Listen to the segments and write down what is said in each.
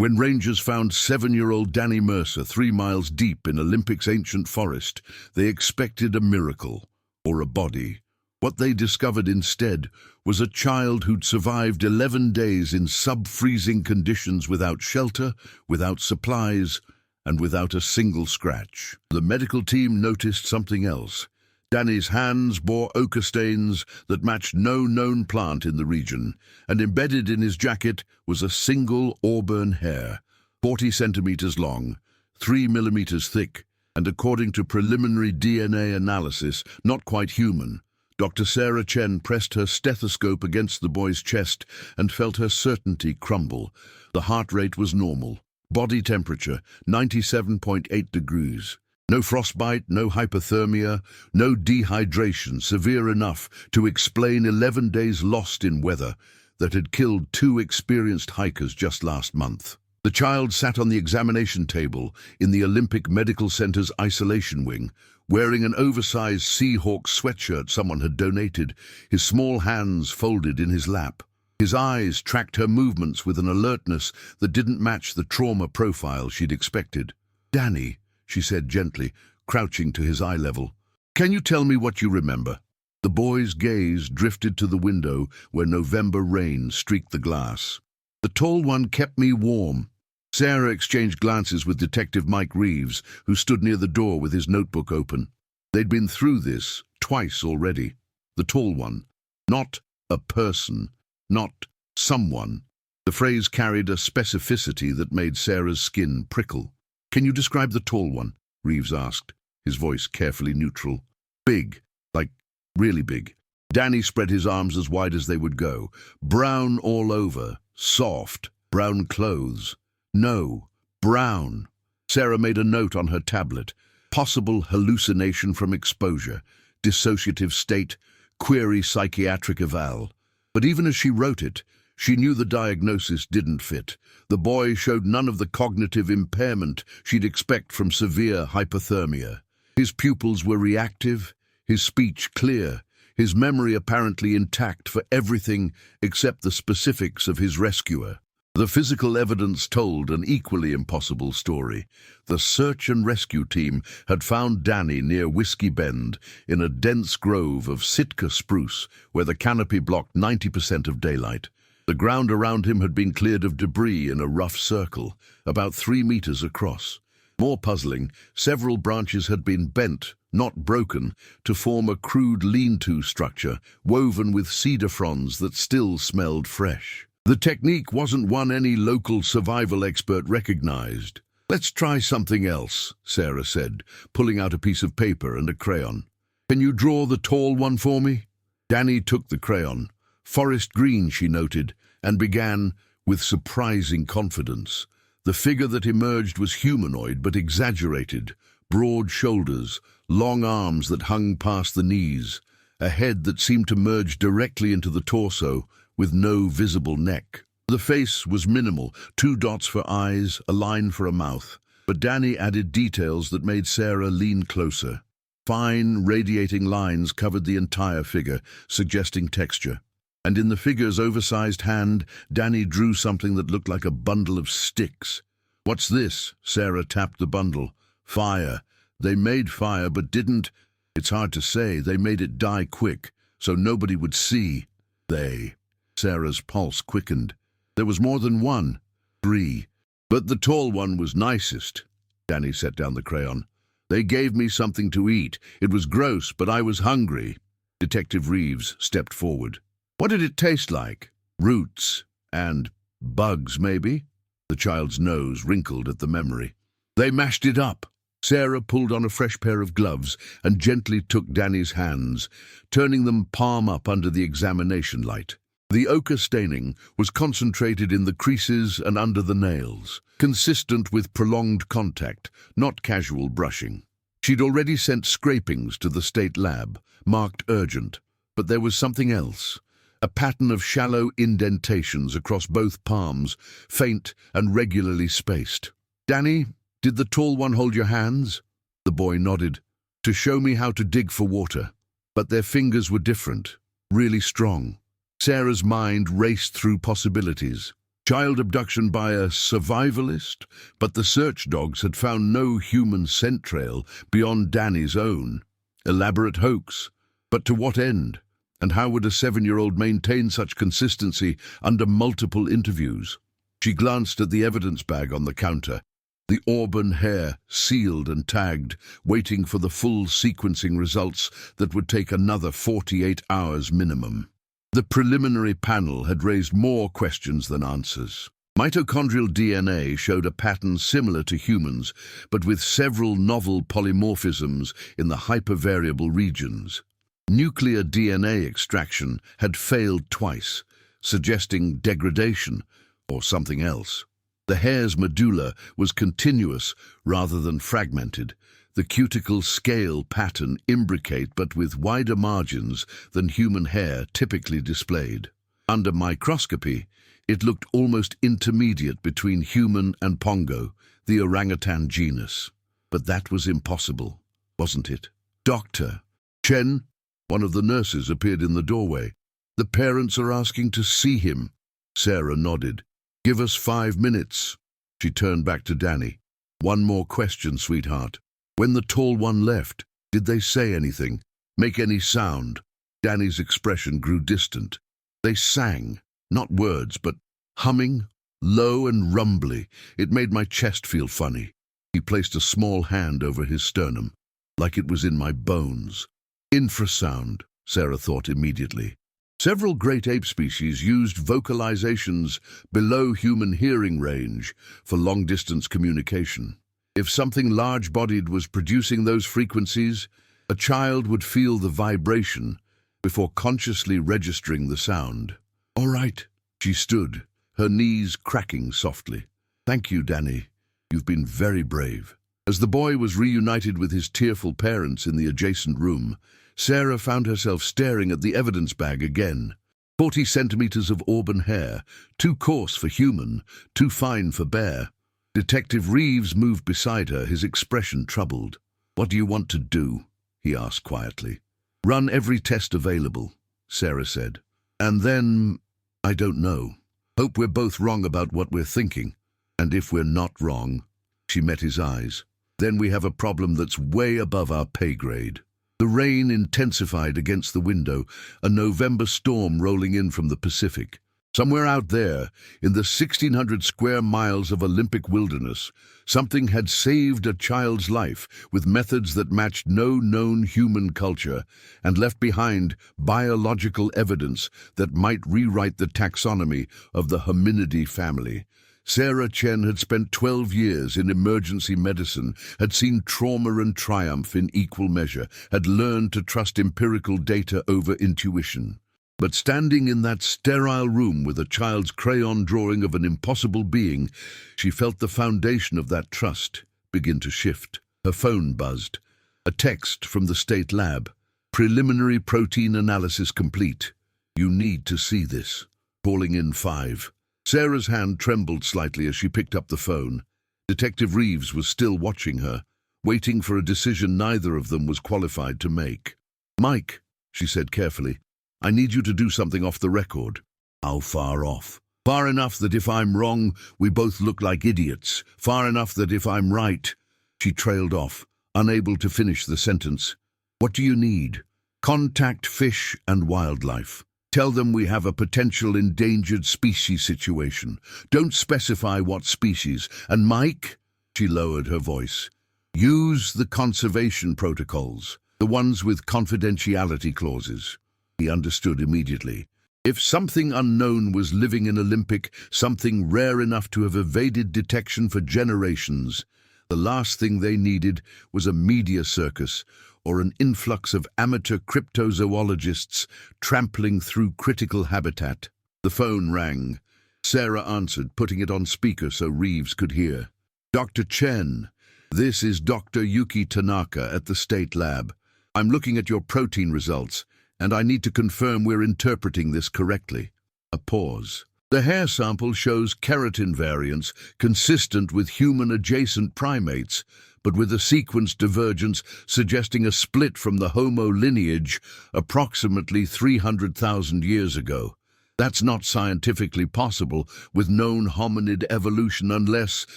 When rangers found 7-year-old Danny Mercer 3 miles deep in Olympic's ancient forest, they expected a miracle, or a body. What they discovered instead was a child who'd survived 11 days in sub-freezing conditions without shelter, without supplies, and without a single scratch. The medical team noticed something else. Danny's hands bore ochre stains that matched no known plant in the region, and embedded in his jacket was a single auburn hair, 40 centimeters long, 3 millimeters thick, and according to preliminary DNA analysis, not quite human. Dr. Sarah Chen pressed her stethoscope against the boy's chest and felt her certainty crumble. The heart rate was normal. Body temperature, 97.8 degrees. No frostbite, no hypothermia, no dehydration severe enough to explain 11 days lost in weather that had killed 2 experienced hikers just last month. The child sat on the examination table in the Olympic Medical Center's isolation wing, wearing an oversized Seahawk sweatshirt someone had donated, his small hands folded in his lap. His eyes tracked her movements with an alertness that didn't match the trauma profile she'd expected. "Danny," she said gently, crouching to his eye level, "can you tell me what you remember?" The boy's gaze drifted to the window where November rain streaked the glass. "The tall one kept me warm." Sarah exchanged glances with Detective Mike Reeves, who stood near the door with his notebook open. They'd been through this twice already. The tall one. Not a person. Not someone. The phrase carried a specificity that made Sarah's skin prickle. "Can you describe the tall one?" Reeves asked, his voice carefully neutral. "Big. Like, really big." Danny spread his arms as wide as they would go. "Brown all over. Soft. Brown clothes." "No. Brown." Sarah made a note on her tablet. Possible hallucination from exposure. Dissociative state. Query psychiatric eval. But even as she wrote it, she knew the diagnosis didn't fit. The boy showed none of the cognitive impairment she'd expect from severe hypothermia. His pupils were reactive, his speech clear, his memory apparently intact for everything except the specifics of his rescuer. The physical evidence told an equally impossible story. The search and rescue team had found Danny near Whiskey Bend in a dense grove of Sitka spruce where the canopy blocked 90% of daylight. The ground around him had been cleared of debris in a rough circle, about 3 meters across. More puzzling, several branches had been bent, not broken, to form a crude lean-to structure woven with cedar fronds that still smelled fresh. The technique wasn't one any local survival expert recognized. "Let's try something else," Sarah said, pulling out a piece of paper and a crayon. "Can you draw the tall one for me?" Danny took the crayon. Forest green, she noted, and began with surprising confidence. The figure that emerged was humanoid but exaggerated. Broad shoulders, long arms that hung past the knees, a head that seemed to merge directly into the torso, with no visible neck. The face was minimal, 2 dots for eyes, a line for a mouth. But Danny added details that made Sarah lean closer. Fine, radiating lines covered the entire figure, suggesting texture. And in the figure's oversized hand, Danny drew something that looked like a bundle of sticks. "What's this?" Sarah tapped the bundle. "Fire. They made fire, but didn't... It's hard to say. They made it die quick, so nobody would see." "They..." Sarah's pulse quickened. "There was more than one. 3. But the tall one was nicest." Danny set down the crayon. "They gave me something to eat. It was gross, but I was hungry." Detective Reeves stepped forward. "What did it taste like?" "Roots. And bugs, maybe?" The child's nose wrinkled at the memory. "They mashed it up." Sarah pulled on a fresh pair of gloves and gently took Danny's hands, turning them palm up under the examination light. The ochre staining was concentrated in the creases and under the nails, consistent with prolonged contact, not casual brushing. She'd already sent scrapings to the state lab, marked urgent, but there was something else. A pattern of shallow indentations across both palms, faint and regularly spaced. "Danny, did the tall one hold your hands?" The boy nodded. "To show me how to dig for water." But their fingers were different, really strong. Sarah's mind raced through possibilities. Child abduction by a survivalist? But the search dogs had found no human scent trail beyond Danny's own. Elaborate hoax. But to what end? And how would a 7-year-old maintain such consistency under multiple interviews? She glanced at the evidence bag on the counter. The auburn hair, sealed and tagged, waiting for the full sequencing results that would take another 48 hours minimum. The preliminary panel had raised more questions than answers. Mitochondrial DNA showed a pattern similar to humans, but with several novel polymorphisms in the hypervariable regions. Nuclear DNA extraction had failed twice, suggesting degradation or something else. The hair's medulla was continuous rather than fragmented, the cuticle scale pattern imbricate but with wider margins than human hair typically displayed. Under microscopy, it looked almost intermediate between human and pongo, the orangutan genus. But that was impossible, wasn't it? Dr. Chen, one of the nurses, appeared in the doorway. The parents are asking to see him. Sarah nodded. Give us 5 minutes. She turned back to Danny. One more question, sweetheart. When the tall one left, did they say anything? Make any sound? Danny's expression grew distant. They sang, not words, but humming, low and rumbly. It made my chest feel funny. He placed a small hand over his sternum, like it was in my bones. Infrasound, Sarah thought immediately. Several great ape species used vocalizations below human hearing range for long-distance communication. If something large-bodied was producing those frequencies, a child would feel the vibration before consciously registering the sound. All right, she stood, her knees cracking softly. Thank you, Danny. You've been very brave. As the boy was reunited with his tearful parents in the adjacent room, Sarah found herself staring at the evidence bag again. 40 centimeters of auburn hair, too coarse for human, too fine for bear. Detective Reeves moved beside her, his expression troubled. What do you want to do? He asked quietly. Run every test available, Sarah said. And then, I don't know. Hope we're both wrong about what we're thinking. And if we're not wrong, she met his eyes, then we have a problem that's way above our pay grade. The rain intensified against the window, a November storm rolling in from the Pacific. Somewhere out there, in the 1,600 square miles of Olympic wilderness, something had saved a child's life with methods that matched no known human culture and left behind biological evidence that might rewrite the taxonomy of the hominidae family. Sarah Chen had spent 12 years in emergency medicine, had seen trauma and triumph in equal measure, had learned to trust empirical data over intuition. But standing in that sterile room with a child's crayon drawing of an impossible being, she felt the foundation of that trust begin to shift. Her phone buzzed. A text from the state lab. Preliminary protein analysis complete. You need to see this. Calling in 5. Sarah's hand trembled slightly as she picked up the phone. Detective Reeves was still watching her, waiting for a decision neither of them was qualified to make. Mike, she said carefully, I need you to do something off the record. How far off? Far enough that if I'm wrong, we both look like idiots. Far enough that if I'm right... She trailed off, unable to finish the sentence. What do you need? Contact Fish and Wildlife. Tell them we have a potential endangered species situation. Don't specify what species. And Mike, she lowered her voice, use the conservation protocols, the ones with confidentiality clauses. He understood immediately. If something unknown was living in Olympic, something rare enough to have evaded detection for generations, the last thing they needed was a media circus or an influx of amateur cryptozoologists trampling through critical habitat. The phone rang. Sarah answered, putting it on speaker so Reeves could hear. Dr. Chen, this is Dr. Yuki Tanaka at the State Lab. I'm looking at your protein results, and I need to confirm we're interpreting this correctly. A pause. The hair sample shows keratin variants consistent with human-adjacent primates, but with a sequence divergence suggesting a split from the Homo lineage approximately 300,000 years ago. That's not scientifically possible with known hominid evolution unless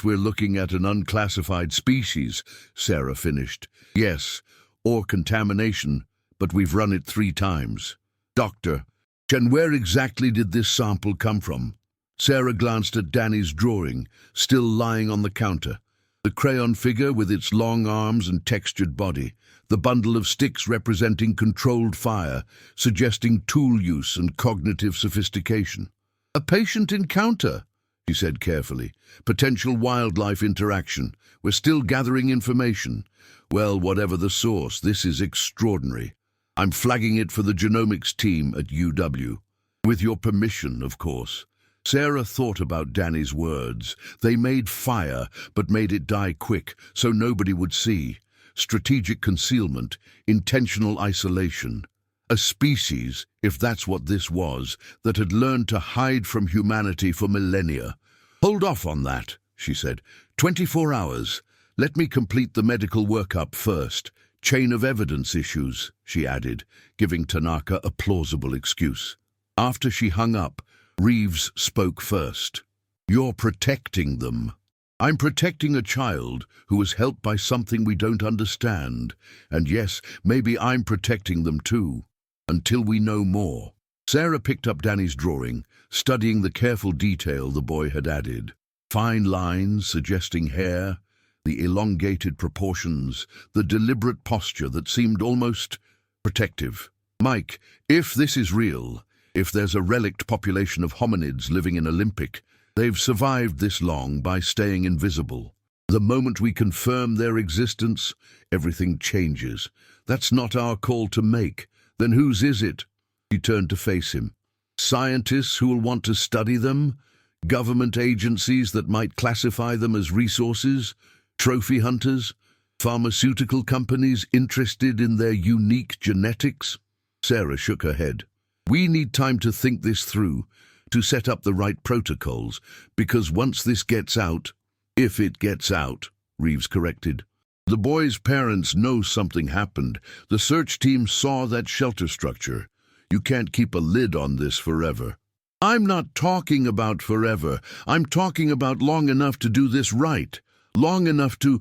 we're looking at an unclassified species, Sarah finished. Yes, or contamination, but we've run it 3 times. Doctor, where exactly did this sample come from? Sarah glanced at Danny's drawing, still lying on the counter. The crayon figure with its long arms and textured body, the bundle of sticks representing controlled fire, suggesting tool use and cognitive sophistication. A patient encounter, she said carefully. Potential wildlife interaction. We're still gathering information. Well, whatever the source, this is extraordinary. I'm flagging it for the genomics team at UW. With your permission, of course. Sarah thought about Danny's words. They made fire, but made it die quick, so nobody would see. Strategic concealment, intentional isolation. A species, if that's what this was, that had learned to hide from humanity for millennia. Hold off on that, she said. 24 hours. Let me complete the medical workup first. Chain of evidence issues, she added, giving Tanaka a plausible excuse. After she hung up, Reeves spoke first. You're protecting them. I'm protecting a child who was helped by something we don't understand. And yes, maybe I'm protecting them too. Until we know more. Sarah picked up Danny's drawing, studying the careful detail the boy had added. Fine lines suggesting hair, the elongated proportions, the deliberate posture that seemed almost protective. Mike, if this is real, if there's a relict population of hominids living in Olympic, they've survived this long by staying invisible. The moment we confirm their existence, everything changes. That's not our call to make. Then whose is it? She turned to face him. Scientists who will want to study them? Government agencies that might classify them as resources? Trophy hunters? Pharmaceutical companies interested in their unique genetics? Sarah shook her head. We need time to think this through, to set up the right protocols, because once this gets out, if it gets out, Reeves corrected. The boy's parents know something happened. The search team saw that shelter structure. You can't keep a lid on this forever. I'm not talking about forever. I'm talking about long enough to do this right. Long enough to...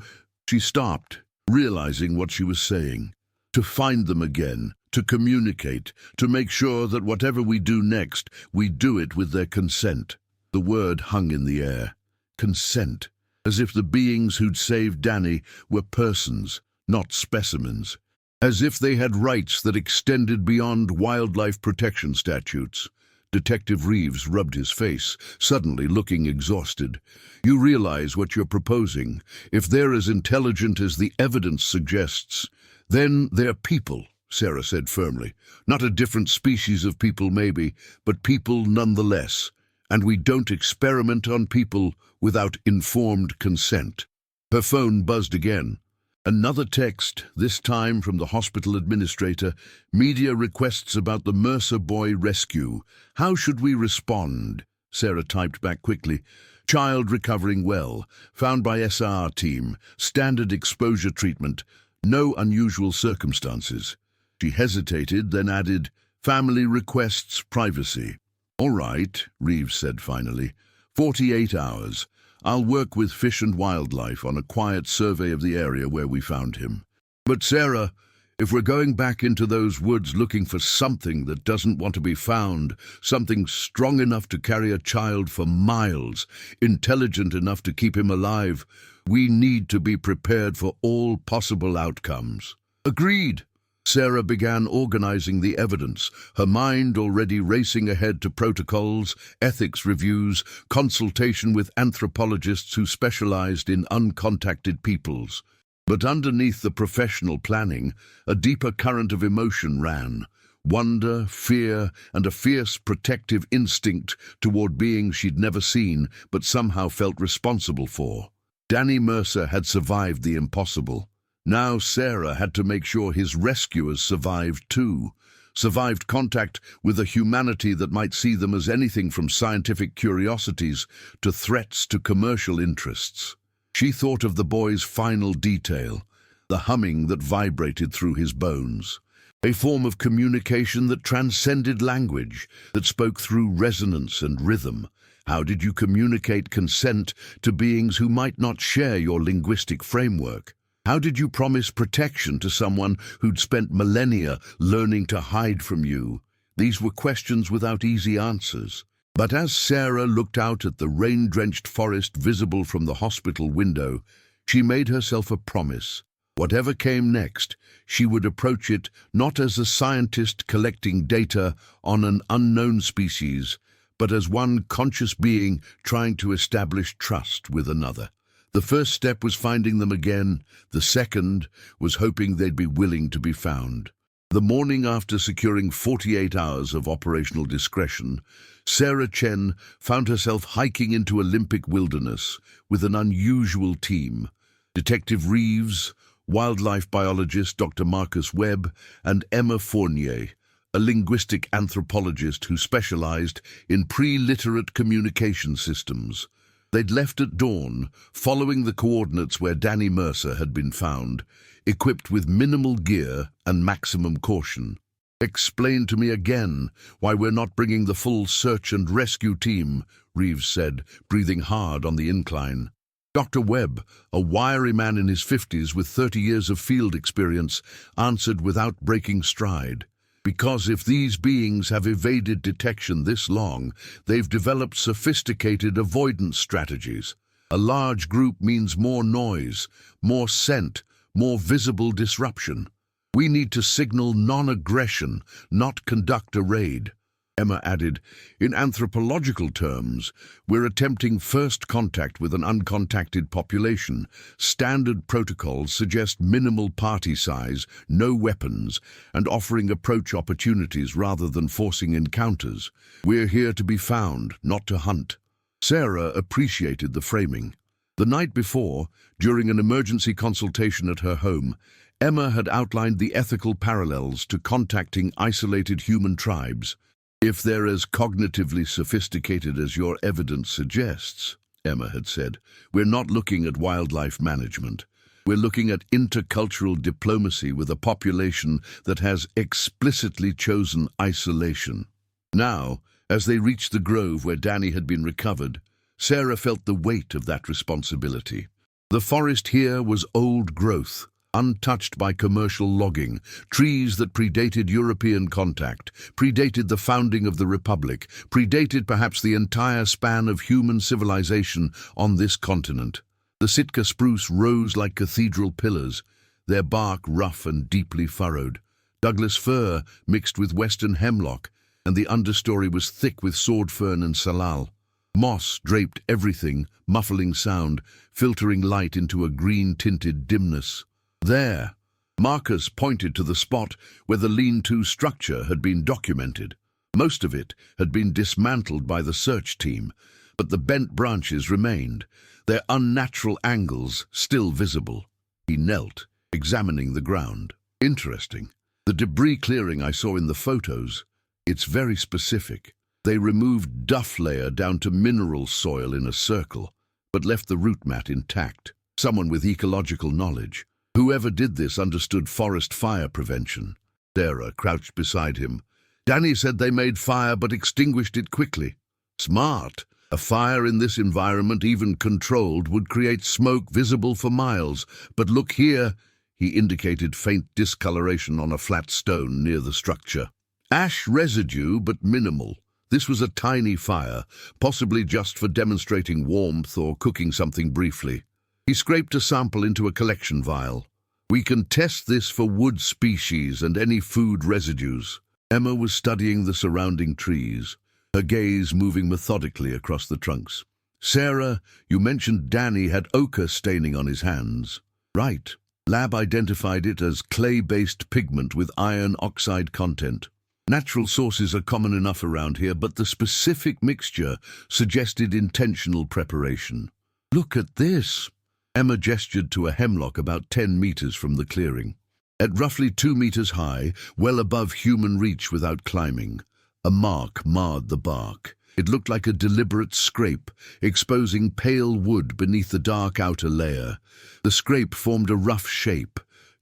She stopped, realizing what she was saying. To find them again. To communicate, to make sure that whatever we do next, we do it with their consent. The word hung in the air. Consent. As if the beings who'd saved Danny were persons, not specimens. As if they had rights that extended beyond wildlife protection statutes. Detective Reeves rubbed his face, suddenly looking exhausted. You realize what you're proposing. If they're as intelligent as the evidence suggests, then they're people. Sarah said firmly. Not a different species of people maybe, but people nonetheless. And we don't experiment on people without informed consent. Her phone buzzed again. Another text, this time from the hospital administrator. Media requests about the Mercer boy rescue. How should we respond? Sarah typed back quickly. Child recovering well. Found by SR team. Standard exposure treatment. No unusual circumstances. She hesitated, then added, family requests privacy. All right, Reeves said finally. 48 hours. I'll work with Fish and Wildlife on a quiet survey of the area where we found him. But Sarah, if we're going back into those woods looking for something that doesn't want to be found, something strong enough to carry a child for miles, intelligent enough to keep him alive, we need to be prepared for all possible outcomes. Agreed. Sarah began organizing the evidence, her mind already racing ahead to protocols, ethics reviews, consultation with anthropologists who specialized in uncontacted peoples. But underneath the professional planning, a deeper current of emotion ran. Wonder, fear, and a fierce protective instinct toward beings she'd never seen but somehow felt responsible for. Danny Mercer had survived the impossible. Now Sarah had to make sure his rescuers survived too. Survived contact with a humanity that might see them as anything from scientific curiosities to threats to commercial interests. She thought of the boy's final detail, the humming that vibrated through his bones. a form of communication that transcended language, that spoke through resonance and rhythm. How did you communicate consent to beings who might not share your linguistic framework? How did you promise protection to someone who'd spent millennia learning to hide from you? These were questions without easy answers. But as Sarah looked out at the rain-drenched forest visible from the hospital window, she made herself a promise. Whatever came next, she would approach it not as a scientist collecting data on an unknown species, but as one conscious being trying to establish trust with another. The first step was finding them again. The second was hoping they'd be willing to be found. The morning after securing 48 hours of operational discretion, Sarah Chen found herself hiking into Olympic wilderness with an unusual team. Detective Reeves, wildlife biologist Dr. Marcus Webb, and Emma Fournier, a linguistic anthropologist who specialized in pre-literate communication systems. They'd left at dawn, following the coordinates where Danny Mercer had been found, equipped with minimal gear and maximum caution. "Explain to me again why we're not bringing the full search and rescue team," Reeves said, breathing hard on the incline. Dr. Webb, a wiry man in his 50s with 30 years of field experience, answered without breaking stride. "Because if these beings have evaded detection this long, they've developed sophisticated avoidance strategies. A large group means more noise, more scent, more visible disruption. We need to signal non-aggression, not conduct a raid." Emma added, "In anthropological terms, we're attempting first contact with an uncontacted population. Standard protocols suggest minimal party size, no weapons, and offering approach opportunities rather than forcing encounters. We're here to be found, not to hunt." Sarah appreciated the framing. The night before, during an emergency consultation at her home, Emma had outlined the ethical parallels to contacting isolated human tribes. "If they're as cognitively sophisticated as your evidence suggests," Emma had said, "we're not looking at wildlife management. We're looking at intercultural diplomacy with a population that has explicitly chosen isolation." Now, as they reached the grove where Danny had been recovered, Sarah felt the weight of that responsibility. The forest here was old growth, untouched by commercial logging, trees that predated European contact, predated the founding of the Republic, predated perhaps the entire span of human civilization on this continent. The Sitka spruce rose like cathedral pillars, their bark rough and deeply furrowed. Douglas fir mixed with western hemlock, and the understory was thick with sword fern and salal. Moss draped everything, muffling sound, filtering light into a green-tinted dimness. There, Marcus pointed to the spot where the lean-to structure had been documented. Most of it had been dismantled by the search team, but the bent branches remained, their unnatural angles still visible. He knelt, examining the ground. "Interesting. The debris clearing I saw in the photos, it's very specific. They removed duff layer down to mineral soil in a circle, but left the root mat intact. Someone with ecological knowledge. Whoever did this understood forest fire prevention." Sarah crouched beside him. "Danny said they made fire but extinguished it quickly." "Smart. A fire in this environment, even controlled, would create smoke visible for miles. But look here," he indicated faint discoloration on a flat stone near the structure. "Ash residue, but minimal. This was a tiny fire, possibly just for demonstrating warmth or cooking something briefly." He scraped a sample into a collection vial. "We can test this for wood species and any food residues." Emma was studying the surrounding trees, her gaze moving methodically across the trunks. "Sarah, you mentioned Danny had ochre staining on his hands." "Right. Lab identified it as clay-based pigment with iron oxide content. Natural sources are common enough around here, but the specific mixture suggested intentional preparation." "Look at this." Emma gestured to a hemlock about 10 meters from the clearing. At roughly 2 meters high, well above human reach without climbing, a mark marred the bark. It looked like a deliberate scrape, exposing pale wood beneath the dark outer layer. The scrape formed a rough shape,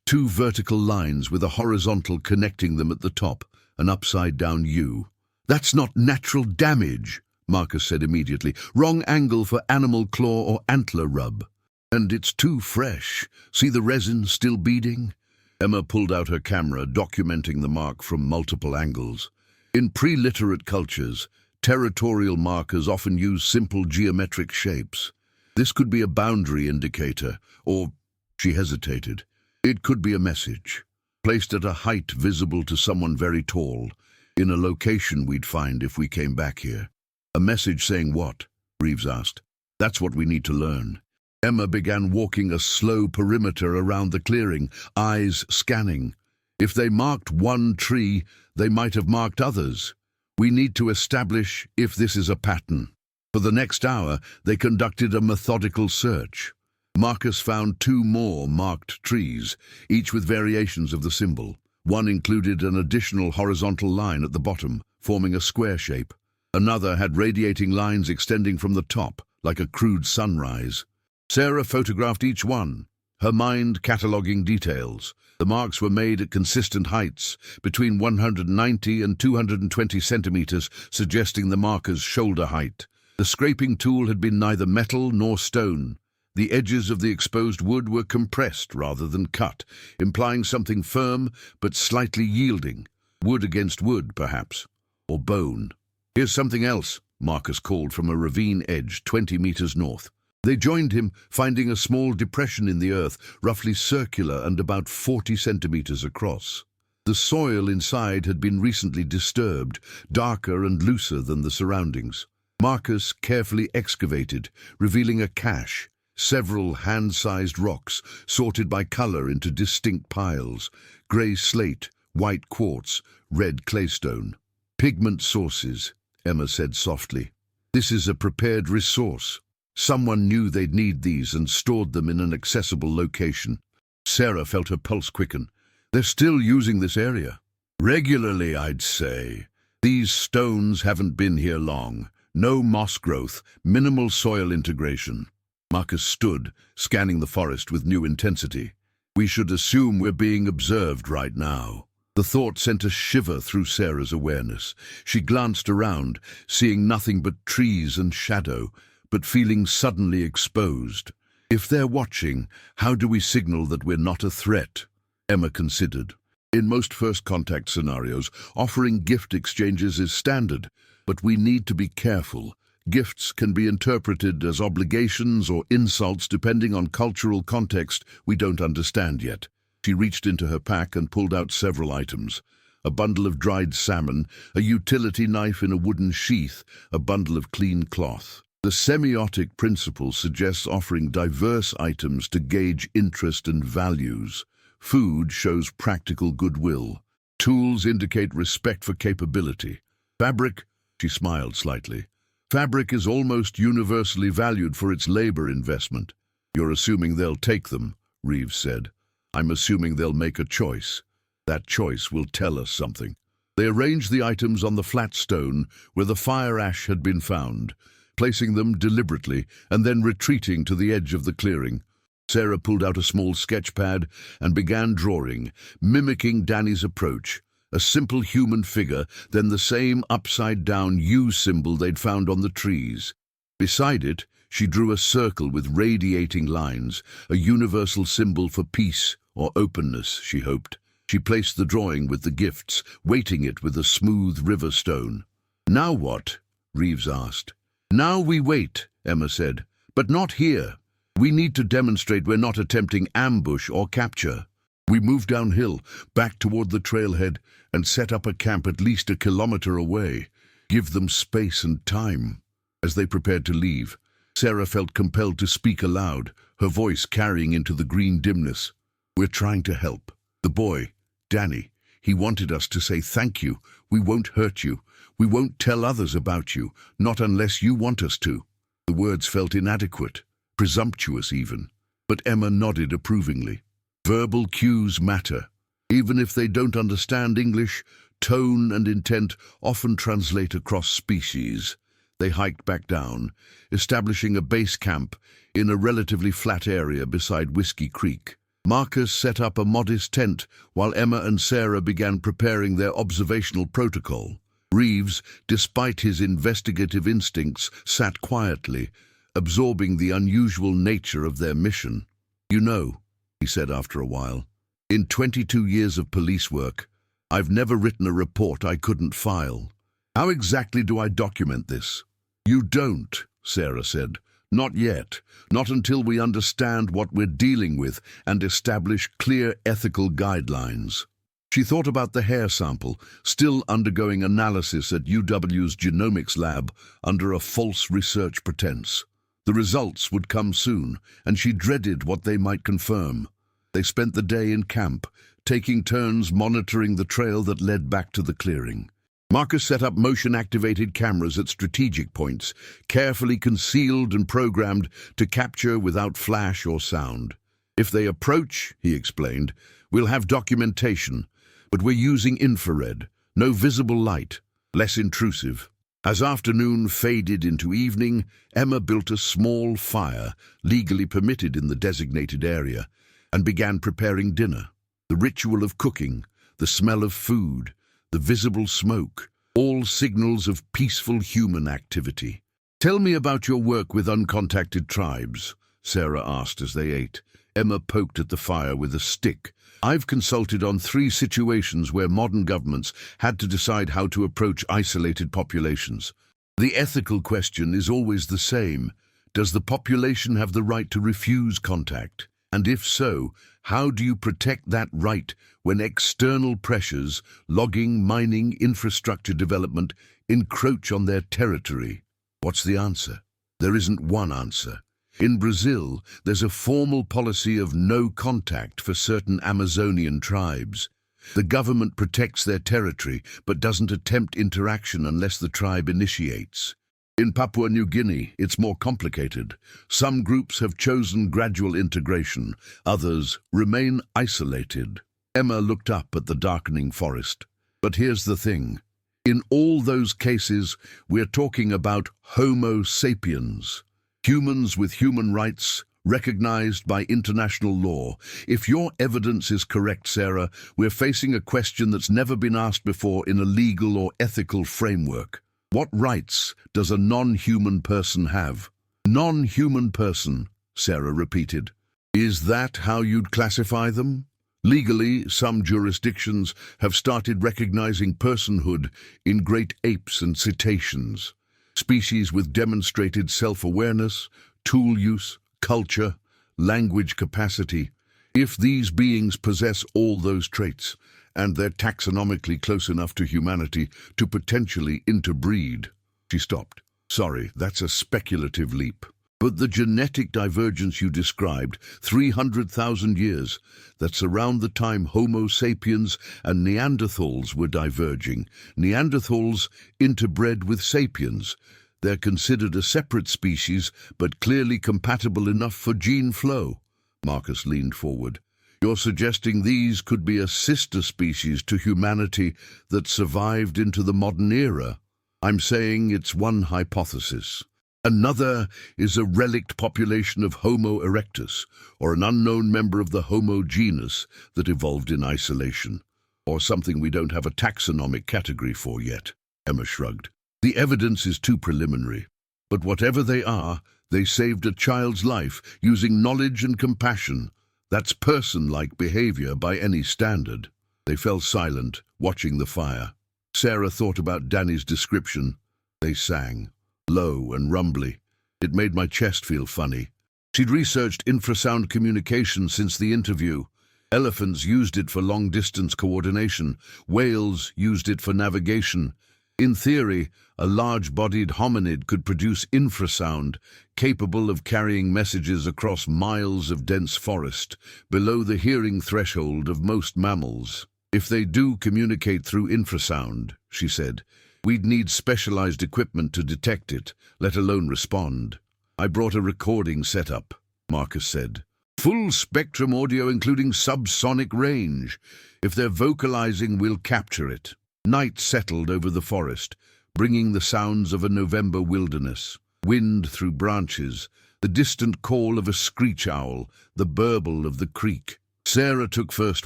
2 vertical lines with a horizontal connecting them at the top, an upside-down U. "That's not natural damage," Marcus said immediately. "Wrong angle for animal claw or antler rub. And it's too fresh. See the resin still beading?" Emma pulled out her camera, documenting the mark from multiple angles. In pre-literate cultures, territorial markers often use simple geometric shapes. This could be a boundary indicator, or, she hesitated, it could be a message, placed at a height visible to someone very tall, in a location we'd find if we came back here. "A message saying what?" Reeves asked. "That's what we need to learn." Emma began walking a slow perimeter around the clearing, eyes scanning. If they marked one tree, they might have marked others. We need to establish if this is a pattern. For the next hour, they conducted a methodical search. Marcus found 2 more marked trees, each with variations of the symbol. One included an additional horizontal line at the bottom, forming a square shape. Another had radiating lines extending from the top, like a crude sunrise. Sarah photographed each one, her mind cataloguing details. The marks were made at consistent heights, between 190 and 220 centimeters, suggesting the marker's shoulder height. The scraping tool had been neither metal nor stone. The edges of the exposed wood were compressed rather than cut, implying something firm but slightly yielding. Wood against wood, perhaps, or bone. "Here's something else," Marcus called from a ravine edge 20 meters north. They joined him, finding a small depression in the earth, roughly circular and about 40 centimeters across. The soil inside had been recently disturbed, darker and looser than the surroundings. Marcus carefully excavated, revealing a cache, several hand-sized rocks, sorted by color into distinct piles: gray slate, white quartz, red claystone. "Pigment sources," Emma said softly. "This is a prepared resource. Someone knew they'd need these and stored them in an accessible location." Sarah felt her pulse quicken. "They're still using this area." "Regularly, I'd say. These stones haven't been here long. No moss growth, minimal soil integration." Marcus stood, scanning the forest with new intensity. "We should assume we're being observed right now." The thought sent a shiver through Sarah's awareness. She glanced around, seeing nothing but trees and shadow, but feeling suddenly exposed. "If they're watching, how do we signal that we're not a threat?" Emma considered. In most first contact scenarios, offering gift exchanges is standard, but we need to be careful. Gifts can be interpreted as obligations or insults depending on cultural context we don't understand yet. She reached into her pack and pulled out several items. A bundle of dried salmon, a utility knife in a wooden sheath, a bundle of clean cloth. The semiotic principle suggests offering diverse items to gauge interest and values. Food shows practical goodwill. Tools indicate respect for capability. Fabric, she smiled slightly. Fabric is almost universally valued for its labor investment. "You're assuming they'll take them," Reeves said. "I'm assuming they'll make a choice. That choice will tell us something." They arranged the items on the flat stone where the fire ash had been found, placing them deliberately and then retreating to the edge of the clearing. Sarah pulled out a small sketch pad and began drawing, mimicking Danny's approach. A simple human figure, then the same upside-down U symbol they'd found on the trees. Beside it, she drew a circle with radiating lines, a universal symbol for peace or openness, she hoped. She placed the drawing with the gifts, weighting it with a smooth river stone. "Now what?" Reeves asked. "Now we wait," Emma said, "but not here. We need to demonstrate we're not attempting ambush or capture." We moved downhill, back toward the trailhead, and set up a camp at least a kilometer away. Give them space and time. As they prepared to leave, Sarah felt compelled to speak aloud, her voice carrying into the green dimness. "We're trying to help. The boy, Danny, he wanted us to say thank you. We won't hurt you. We won't tell others about you, not unless you want us to." The words felt inadequate, presumptuous even, but Emma nodded approvingly. Verbal cues matter. Even if they don't understand English, tone and intent often translate across species. They hiked back down, establishing a base camp in a relatively flat area beside Whiskey Creek. Marcus set up a modest tent while Emma and Sarah began preparing their observational protocol. Reeves, despite his investigative instincts, sat quietly, absorbing the unusual nature of their mission. "You know," he said after a while, "in 22 years of police work, I've never written a report I couldn't file. How exactly do I document this?" "You don't," Sarah said. "Not yet. Not until we understand what we're dealing with and establish clear ethical guidelines." She thought about the hair sample, still undergoing analysis at UW's genomics lab under a false research pretense. The results would come soon, and she dreaded what they might confirm. They spent the day in camp, taking turns monitoring the trail that led back to the clearing. Marcus set up motion-activated cameras at strategic points, carefully concealed and programmed to capture without flash or sound. "If they approach," he explained, "we'll have documentation, but we're using infrared, no visible light, less intrusive." As afternoon faded into evening, Emma built a small fire, legally permitted in the designated area, and began preparing dinner. The ritual of cooking, the smell of food, the visible smoke, all signals of peaceful human activity. "Tell me about your work with uncontacted tribes," Sarah asked as they ate. Emma poked at the fire with a stick. "I've consulted on 3 situations where modern governments had to decide how to approach isolated populations. The ethical question is always the same. Does the population have the right to refuse contact? And if so, how do you protect that right when external pressures, logging, mining, infrastructure development, encroach on their territory?" What's the answer? There isn't one answer. In Brazil, there's a formal policy of no contact for certain Amazonian tribes. The government protects their territory but doesn't attempt interaction unless the tribe initiates. In Papua New Guinea, it's more complicated. Some groups have chosen gradual integration, others remain isolated. Emma looked up at the darkening forest. But here's the thing. In all those cases, we're talking about Homo sapiens. Humans with human rights, recognized by international law. If your evidence is correct, Sarah, we're facing a question that's never been asked before in a legal or ethical framework. What rights does a non-human person have? Non-human person, Sarah repeated. Is that how you'd classify them? Legally, some jurisdictions have started recognizing personhood in great apes and cetaceans. Species with demonstrated self-awareness, tool use, culture, language capacity. If these beings possess all those traits, and they're taxonomically close enough to humanity to potentially interbreed. She stopped. Sorry, that's a speculative leap. But the genetic divergence you described, 300,000 years, that's around the time Homo sapiens and Neanderthals were diverging. Neanderthals interbred with sapiens. They're considered a separate species, but clearly compatible enough for gene flow. Marcus leaned forward. You're suggesting these could be a sister species to humanity that survived into the modern era. I'm saying it's one hypothesis. Another is a relict population of Homo erectus, or an unknown member of the Homo genus that evolved in isolation, or something we don't have a taxonomic category for yet. Emma shrugged. The evidence is too preliminary. But whatever they are, they saved a child's life using knowledge and compassion. That's person-like behavior by any standard. They fell silent, watching the fire. Sarah thought about Danny's description. They sang, low and rumbly. It made my chest feel funny. She'd researched infrasound communication since the interview. Elephants used it for long-distance coordination. Whales used it for navigation. In theory, a large-bodied hominid could produce infrasound, capable of carrying messages across miles of dense forest, below the hearing threshold of most mammals. If they do communicate through infrasound, she said, we'd need specialized equipment to detect it, let alone respond. I brought a recording setup, Marcus said. Full-spectrum audio including subsonic range. If they're vocalizing, we'll capture it. Night settled over the forest, bringing the sounds of a November wilderness. Wind through branches, the distant call of a screech owl, the burble of the creek. Sarah took first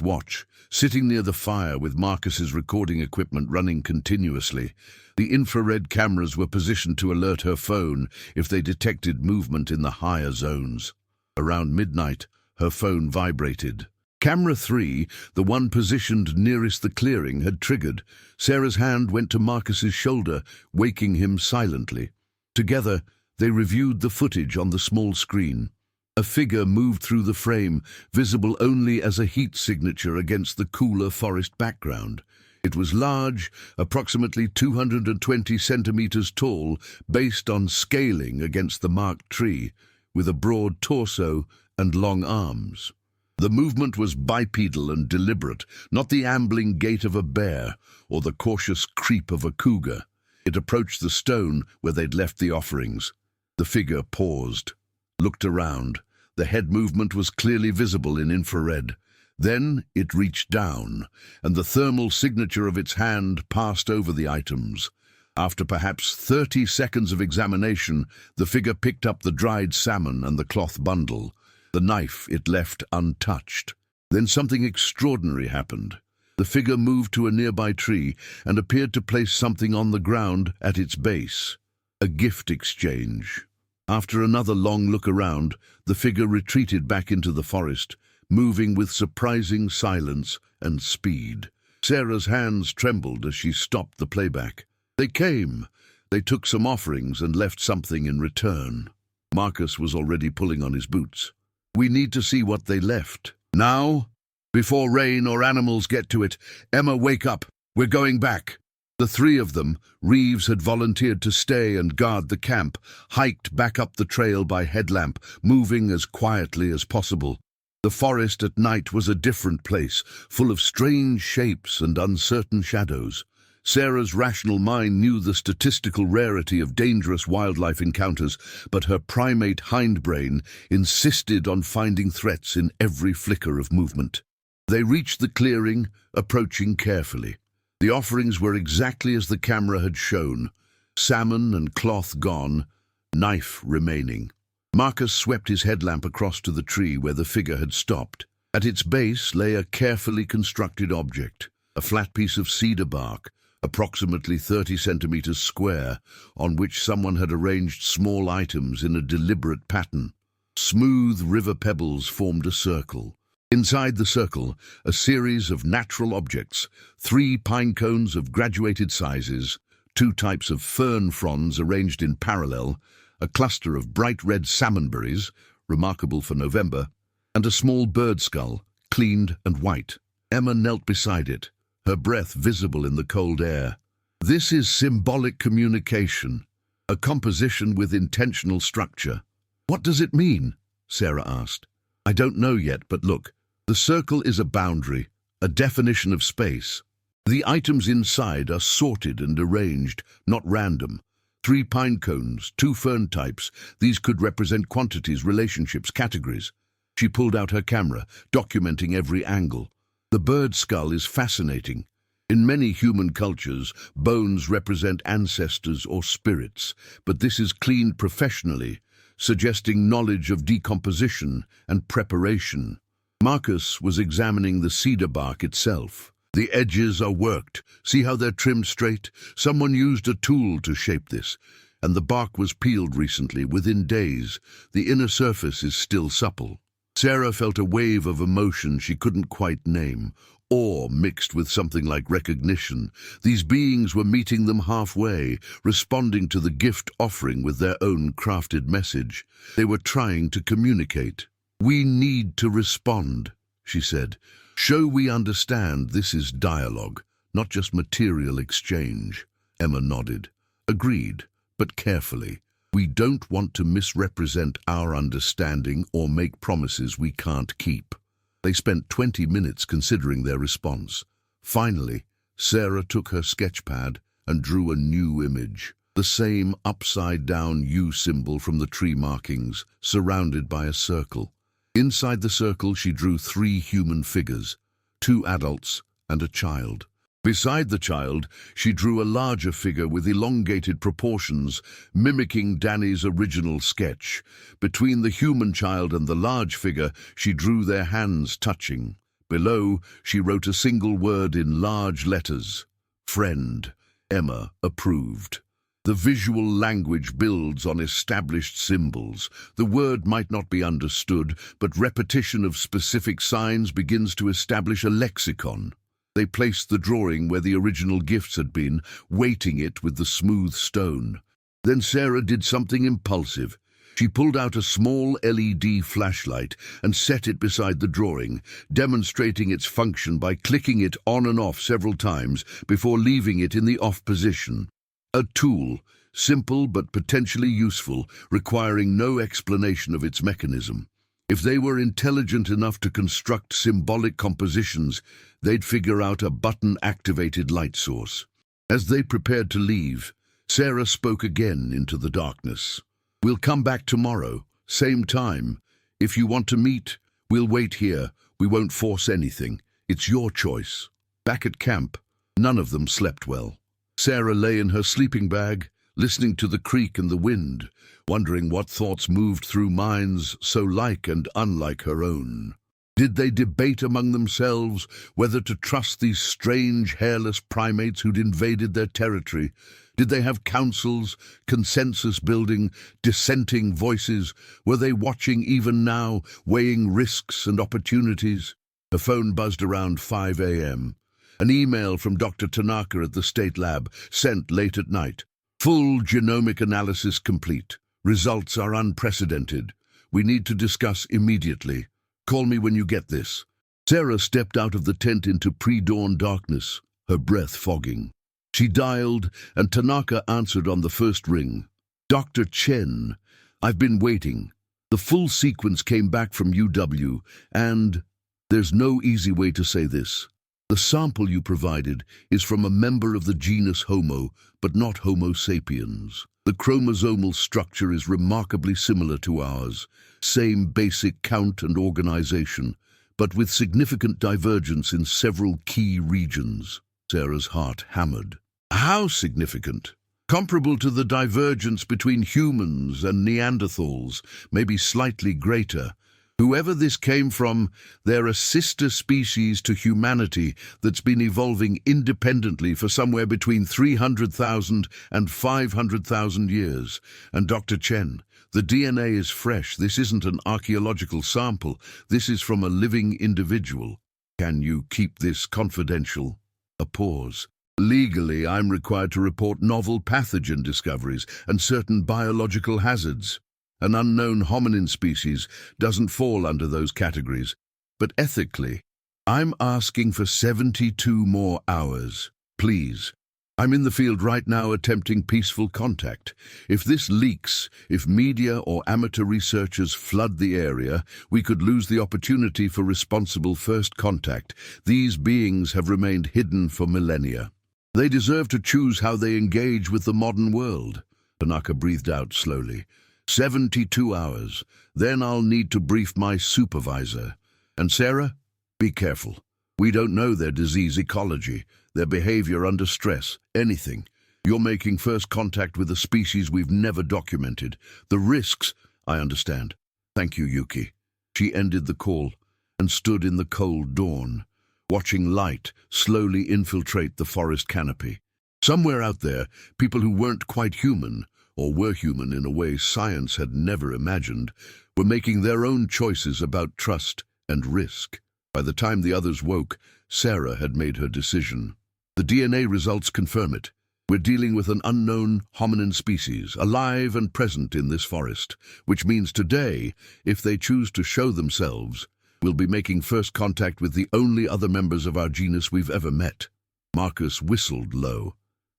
watch, sitting near the fire with Marcus's recording equipment running continuously. The infrared cameras were positioned to alert her phone if they detected movement in the higher zones. Around midnight, her phone vibrated. Camera 3, the one positioned nearest the clearing, had triggered. Sarah's hand went to Marcus's shoulder, waking him silently. Together, they reviewed the footage on the small screen. A figure moved through the frame, visible only as a heat signature against the cooler forest background. It was large, approximately 220 centimeters tall, based on scaling against the marked tree, with a broad torso and long arms. The movement was bipedal and deliberate, not the ambling gait of a bear or the cautious creep of a cougar. It approached the stone where they'd left the offerings. The figure paused, looked around. The head movement was clearly visible in infrared. Then it reached down, and the thermal signature of its hand passed over the items. After perhaps 30 seconds of examination, the figure picked up the dried salmon and the cloth bundle. The knife it left untouched. Then something extraordinary happened. The figure moved to a nearby tree and appeared to place something on the ground at its base. A gift exchange. After another long look around, the figure retreated back into the forest, moving with surprising silence and speed. Sarah's hands trembled as she stopped the playback. They came. They took some offerings and left something in return. Marcus was already pulling on his boots. We need to see what they left. Now? Before rain or animals get to it. Emma, wake up. We're going back. The three of them, Reeves had volunteered to stay and guard the camp, hiked back up the trail by headlamp, moving as quietly as possible. The forest at night was a different place, full of strange shapes and uncertain shadows. Sarah's rational mind knew the statistical rarity of dangerous wildlife encounters, but her primate hindbrain insisted on finding threats in every flicker of movement. They reached the clearing, approaching carefully. The offerings were exactly as the camera had shown. Salmon and cloth gone, knife remaining. Marcus swept his headlamp across to the tree where the figure had stopped. At its base lay a carefully constructed object, a flat piece of cedar bark, approximately 30 centimeters square, on which someone had arranged small items in a deliberate pattern. Smooth river pebbles formed a circle. Inside the circle, a series of natural objects, 3 pine cones of graduated sizes, 2 types of fern fronds arranged in parallel, a cluster of bright red salmonberries, remarkable for November, and a small bird skull, cleaned and white. Emma knelt beside it, her breath visible in the cold air. This is symbolic communication, a composition with intentional structure. What does it mean? Sarah asked. I don't know yet, but look. The circle is a boundary, a definition of space. The items inside are sorted and arranged, not random. 3 pine cones, 2 fern types. These could represent quantities, relationships, categories. She pulled out her camera, documenting every angle. The bird skull is fascinating. In many human cultures, bones represent ancestors or spirits, but this is cleaned professionally, suggesting knowledge of decomposition and preparation. Marcus was examining the cedar bark itself. The edges are worked. See how they're trimmed straight? Someone used a tool to shape this, and the bark was peeled recently, within days. The inner surface is still supple. Sarah felt a wave of emotion she couldn't quite name, awe mixed with something like recognition. These beings were meeting them halfway, responding to the gift offering with their own crafted message. They were trying to communicate. We need to respond, she said. Show we understand this is dialogue, not just material exchange. Emma nodded. Agreed, but carefully. We don't want to misrepresent our understanding or make promises we can't keep. They spent 20 minutes considering their response. Finally, Sarah took her sketchpad and drew a new image. The same upside-down U symbol from the tree markings, surrounded by a circle. Inside the circle she drew 3 human figures, 2 adults and a child. Beside the child, she drew a larger figure with elongated proportions, mimicking Danny's original sketch. Between the human child and the large figure, she drew their hands touching. Below, she wrote a single word in large letters. Friend. Emma approved. The visual language builds on established symbols. The word might not be understood, but repetition of specific signs begins to establish a lexicon. They placed the drawing where the original gifts had been, weighting it with the smooth stone. Then Sarah did something impulsive. She pulled out a small LED flashlight and set it beside the drawing, demonstrating its function by clicking it on and off several times before leaving it in the off position. A tool, simple but potentially useful, requiring no explanation of its mechanism. If they were intelligent enough to construct symbolic compositions, they'd figure out a button-activated light source. As they prepared to leave, Sarah spoke again into the darkness. We'll come back tomorrow, same time. If you want to meet, we'll wait here. We won't force anything. It's your choice. Back at camp, none of them slept well. Sarah lay in her sleeping bag, listening to the creak and the wind, wondering what thoughts moved through minds so like and unlike her own. Did they debate among themselves whether to trust these strange, hairless primates who'd invaded their territory? Did they have councils, consensus-building, dissenting voices? Were they watching even now, weighing risks and opportunities? Her phone buzzed around 5 a.m. An email from Dr. Tanaka at the state lab, sent late at night. Full genomic analysis complete. Results are unprecedented. We need to discuss immediately. Call me when you get this. Sarah stepped out of the tent into pre-dawn darkness, her breath fogging. She dialed, and Tanaka answered on the first ring. Dr. Chen, I've been waiting. The full sequence came back from UW, and there's no easy way to say this. The sample you provided is from a member of the genus Homo, but not Homo sapiens. The chromosomal structure is remarkably similar to ours, same basic count and organization, but with significant divergence in several key regions. Sarah's heart hammered. How significant? Comparable to the divergence between humans and Neanderthals, maybe slightly greater. Whoever this came from, they're a sister species to humanity that's been evolving independently for somewhere between 300,000 and 500,000 years. And Dr. Chen, the DNA is fresh. This isn't an archaeological sample. This is from a living individual. Can you keep this confidential? A pause. Legally, I'm required to report novel pathogen discoveries and certain biological hazards. An unknown hominin species doesn't fall under those categories. But ethically, I'm asking for 72 more hours. Please. I'm in the field right now attempting peaceful contact. If this leaks, if media or amateur researchers flood the area, we could lose the opportunity for responsible first contact. These beings have remained hidden for millennia. They deserve to choose how they engage with the modern world. Tanaka breathed out slowly. 72 hours. Then I'll need to brief my supervisor. And Sarah, be careful. We don't know their disease ecology, their behavior under stress, anything. You're making first contact with a species we've never documented. The risks, I understand. Thank you, Yuki. She ended the call and stood in the cold dawn, watching light slowly infiltrate the forest canopy. Somewhere out there, people who weren't quite human, or were human in a way science had never imagined, were making their own choices about trust and risk. By the time the others woke, Sarah had made her decision. The DNA results confirm it. We're dealing with an unknown hominin species, alive and present in this forest, which means today, if they choose to show themselves, we'll be making first contact with the only other members of our genus we've ever met. Marcus whistled low.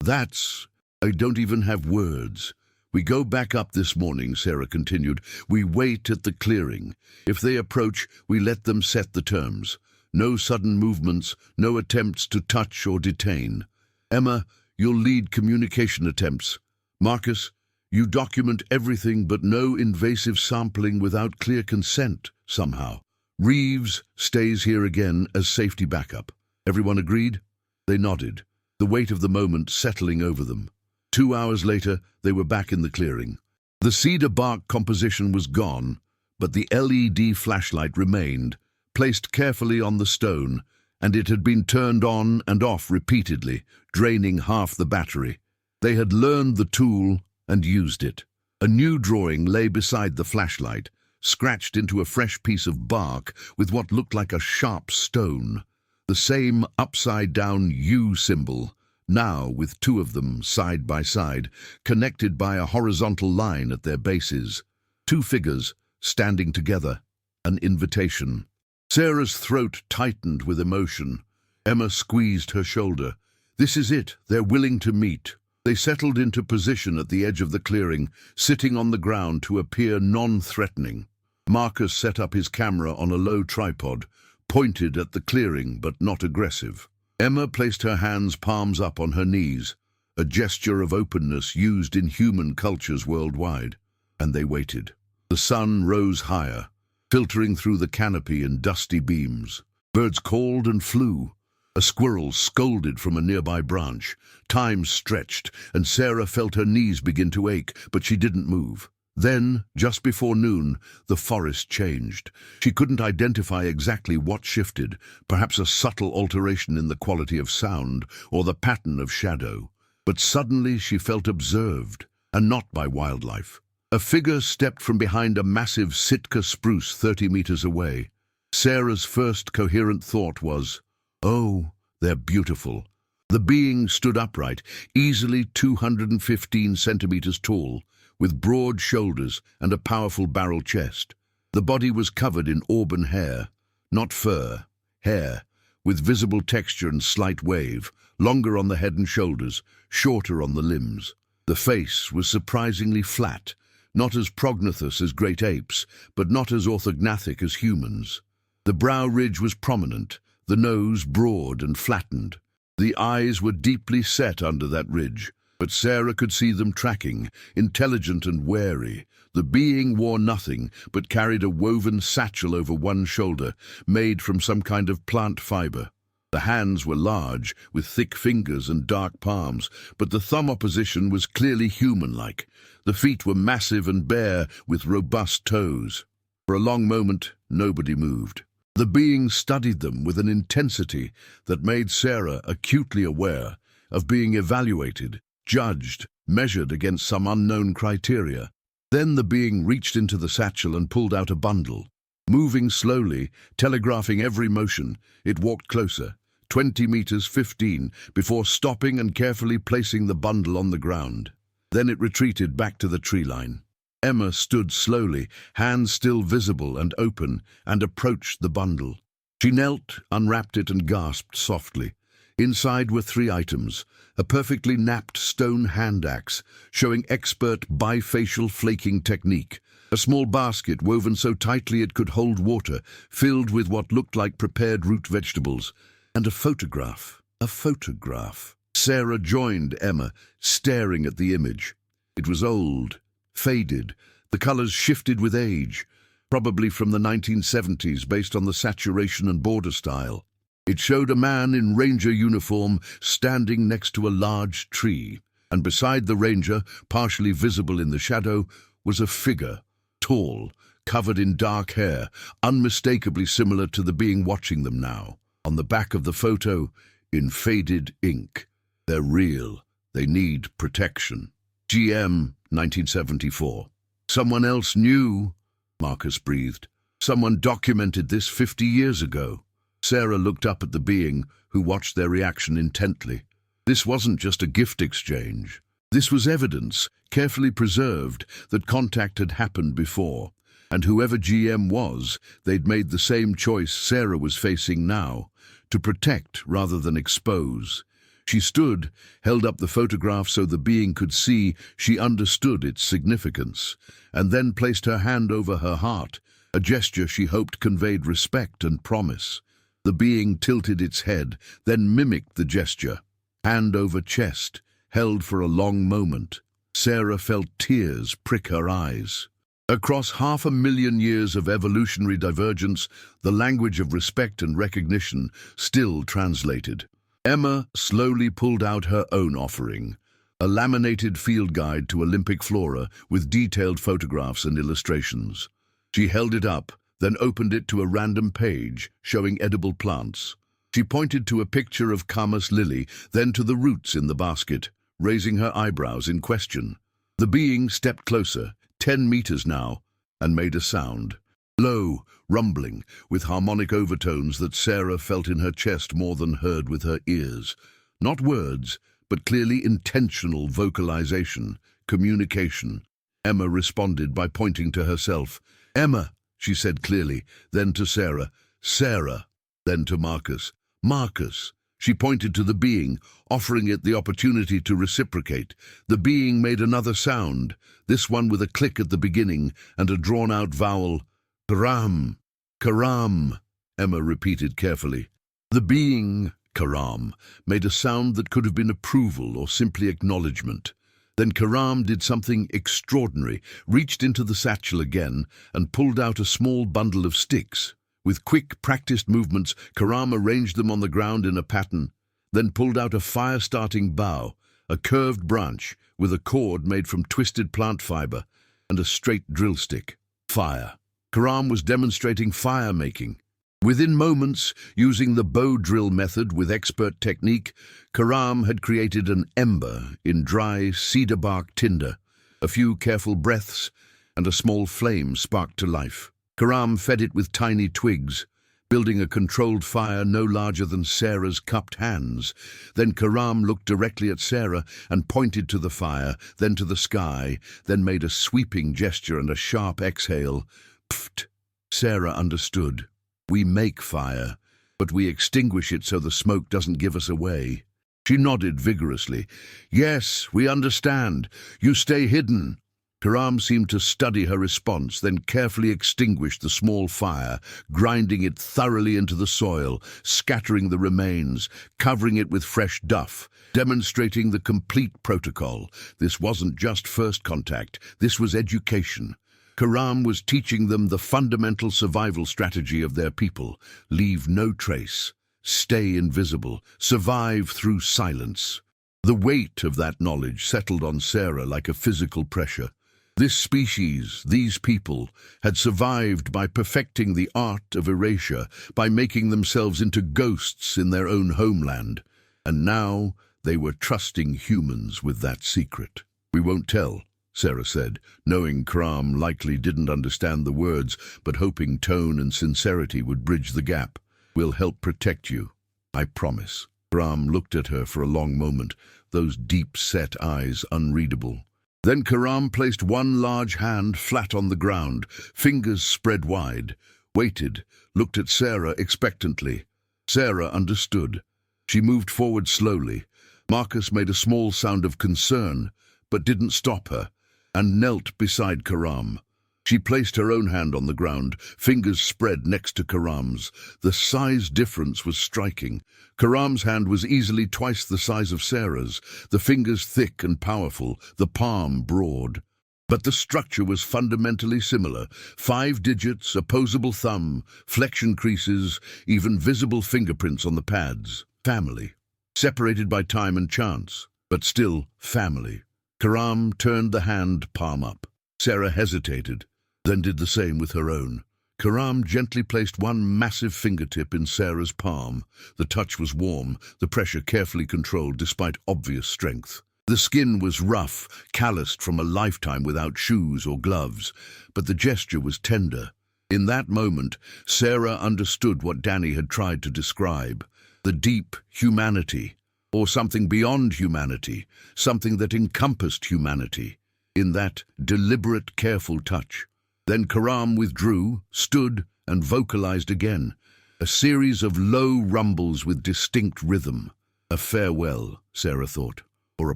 I don't even have words. We go back up this morning, Sarah continued. We wait at the clearing. If they approach, we let them set the terms. No sudden movements, no attempts to touch or detain. Emma, you'll lead communication attempts. Marcus, you document everything but no invasive sampling without clear consent, somehow. Reeves stays here again as safety backup. Everyone agreed? They nodded, the weight of the moment settling over them. 2 hours later, they were back in the clearing. The cedar bark composition was gone, but the LED flashlight remained, placed carefully on the stone, and it had been turned on and off repeatedly, draining half the battery. They had learned the tool and used it. A new drawing lay beside the flashlight, scratched into a fresh piece of bark with what looked like a sharp stone. The same upside-down U symbol, now with two of them side by side, connected by a horizontal line at their bases. Two figures, standing together, an invitation. Sarah's throat tightened with emotion. Emma squeezed her shoulder. This is it, they're willing to meet. They settled into position at the edge of the clearing, sitting on the ground to appear non-threatening. Marcus set up his camera on a low tripod, pointed at the clearing but not aggressive. Emma placed her hands palms up on her knees, a gesture of openness used in human cultures worldwide, and they waited. The sun rose higher, filtering through the canopy in dusty beams. Birds called and flew. A squirrel scolded from a nearby branch. Time stretched, and Sarah felt her knees begin to ache, but she didn't move. Then, just before noon, the forest changed. She couldn't identify exactly what shifted, perhaps a subtle alteration in the quality of sound or the pattern of shadow. But suddenly she felt observed, and not by wildlife. A figure stepped from behind a massive Sitka spruce 30 meters away. Sarah's first coherent thought was, "Oh, they're beautiful." The being stood upright, easily 215 centimeters tall, with broad shoulders and a powerful barrel chest. The body was covered in auburn hair, not fur, hair, with visible texture and slight wave, longer on the head and shoulders, shorter on the limbs. The face was surprisingly flat, not as prognathous as great apes, but not as orthognathic as humans. The brow ridge was prominent, the nose broad and flattened. The eyes were deeply set under that ridge, but Sarah could see them tracking, intelligent and wary. The being wore nothing, but carried a woven satchel over one shoulder, made from some kind of plant fiber. The hands were large, with thick fingers and dark palms, but the thumb opposition was clearly human-like. The feet were massive and bare, with robust toes. For a long moment, nobody moved. The being studied them with an intensity that made Sarah acutely aware of being evaluated, judged, measured against some unknown criteria. Then the being reached into the satchel and pulled out a bundle. Moving slowly, telegraphing every motion, it walked closer, 20 meters, 15, before stopping and carefully placing the bundle on the ground. Then it retreated back to the tree line. Emma stood slowly, hands still visible and open, and approached the bundle. She knelt, unwrapped it, and gasped softly. Inside were 3 items: a perfectly napped stone hand axe, showing expert bifacial flaking technique, a small basket woven so tightly it could hold water, filled with what looked like prepared root vegetables, and a photograph. A photograph. Sarah joined Emma, staring at the image. It was old, faded, the colors shifted with age, probably from the 1970s based on the saturation and border style. It showed a man in ranger uniform standing next to a large tree, and beside the ranger, partially visible in the shadow, was a figure, tall, covered in dark hair, unmistakably similar to the being watching them now. On the back of the photo, in faded ink, "They're real. They need protection. GM, 1974. Someone else knew," Marcus breathed. "Someone documented this 50 years ago." Sarah looked up at the being, who watched their reaction intently. This wasn't just a gift exchange. This was evidence, carefully preserved, that contact had happened before. And whoever GM was, they'd made the same choice Sarah was facing now, to protect rather than expose. She stood, held up the photograph so the being could see she understood its significance, and then placed her hand over her heart, a gesture she hoped conveyed respect and promise. The being tilted its head, then mimicked the gesture. Hand over chest, held for a long moment. Sarah felt tears prick her eyes. Across 500,000 years of evolutionary divergence, the language of respect and recognition still translated. Emma slowly pulled out her own offering, a laminated field guide to Olympic flora with detailed photographs and illustrations. She held it up, then opened it to a random page showing edible plants. She pointed to a picture of camas lily, then to the roots in the basket, raising her eyebrows in question. The being stepped closer, 10 meters now, and made a sound. Low, rumbling, with harmonic overtones that Sarah felt in her chest more than heard with her ears. Not words, but clearly intentional vocalization, communication. Emma responded by pointing to herself. "Emma," she said clearly, then to Sarah. "Sarah," then to Marcus. "Marcus." She pointed to the being, offering it the opportunity to reciprocate. The being made another sound, this one with a click at the beginning and a drawn-out vowel. "Karam, Karam," Emma repeated carefully. The being, Karam, made a sound that could have been approval or simply acknowledgement. Then Karam did something extraordinary, reached into the satchel again and pulled out a small bundle of sticks. With quick, practiced movements, Karam arranged them on the ground in a pattern, then pulled out a fire-starting bough, a curved branch with a cord made from twisted plant fiber, and a straight drill stick. Fire. Karam was demonstrating fire-making. Within moments, using the bow drill method with expert technique, Karam had created an ember in dry cedar bark tinder. A few careful breaths, and a small flame sparked to life. Karam fed it with tiny twigs, building a controlled fire no larger than Sarah's cupped hands. Then Karam looked directly at Sarah and pointed to the fire, then to the sky, then made a sweeping gesture and a sharp exhale. Pfft! Sarah understood. "We make fire, but we extinguish it so the smoke doesn't give us away." She nodded vigorously. "Yes, we understand. You stay hidden." Karam seemed to study her response, then carefully extinguished the small fire, grinding it thoroughly into the soil, scattering the remains, covering it with fresh duff, demonstrating the complete protocol. This wasn't just first contact, this was education. Karam was teaching them the fundamental survival strategy of their people: leave no trace, stay invisible, survive through silence. The weight of that knowledge settled on Sarah like a physical pressure. This species, these people, had survived by perfecting the art of erasure, by making themselves into ghosts in their own homeland. And now they were trusting humans with that secret. "We won't tell," Sarah said, knowing Karam likely didn't understand the words, but hoping tone and sincerity would bridge the gap. "We'll help protect you, I promise." Karam looked at her for a long moment, those deep-set eyes unreadable. Then Karam placed one large hand flat on the ground, fingers spread wide, waited, looked at Sarah expectantly. Sarah understood. She moved forward slowly. Marcus made a small sound of concern, but didn't stop her, and knelt beside Karam. She placed her own hand on the ground, fingers spread next to Karam's. The size difference was striking. Karam's hand was easily twice the size of Sarah's, the fingers thick and powerful, the palm broad. But the structure was fundamentally similar: 5 digits, opposable thumb, flexion creases, even visible fingerprints on the pads. Family. Separated by time and chance, but still family. Karam turned the hand palm up. Sarah hesitated, then did the same with her own. Karam gently placed one massive fingertip in Sarah's palm. The touch was warm, the pressure carefully controlled despite obvious strength. The skin was rough, calloused from a lifetime without shoes or gloves, but the gesture was tender. In that moment, Sarah understood what Danny had tried to describe: the deep humanity, or something beyond humanity, something that encompassed humanity, in that deliberate, careful touch. Then Karam withdrew, stood, and vocalized again, a series of low rumbles with distinct rhythm. A farewell, Sarah thought, or a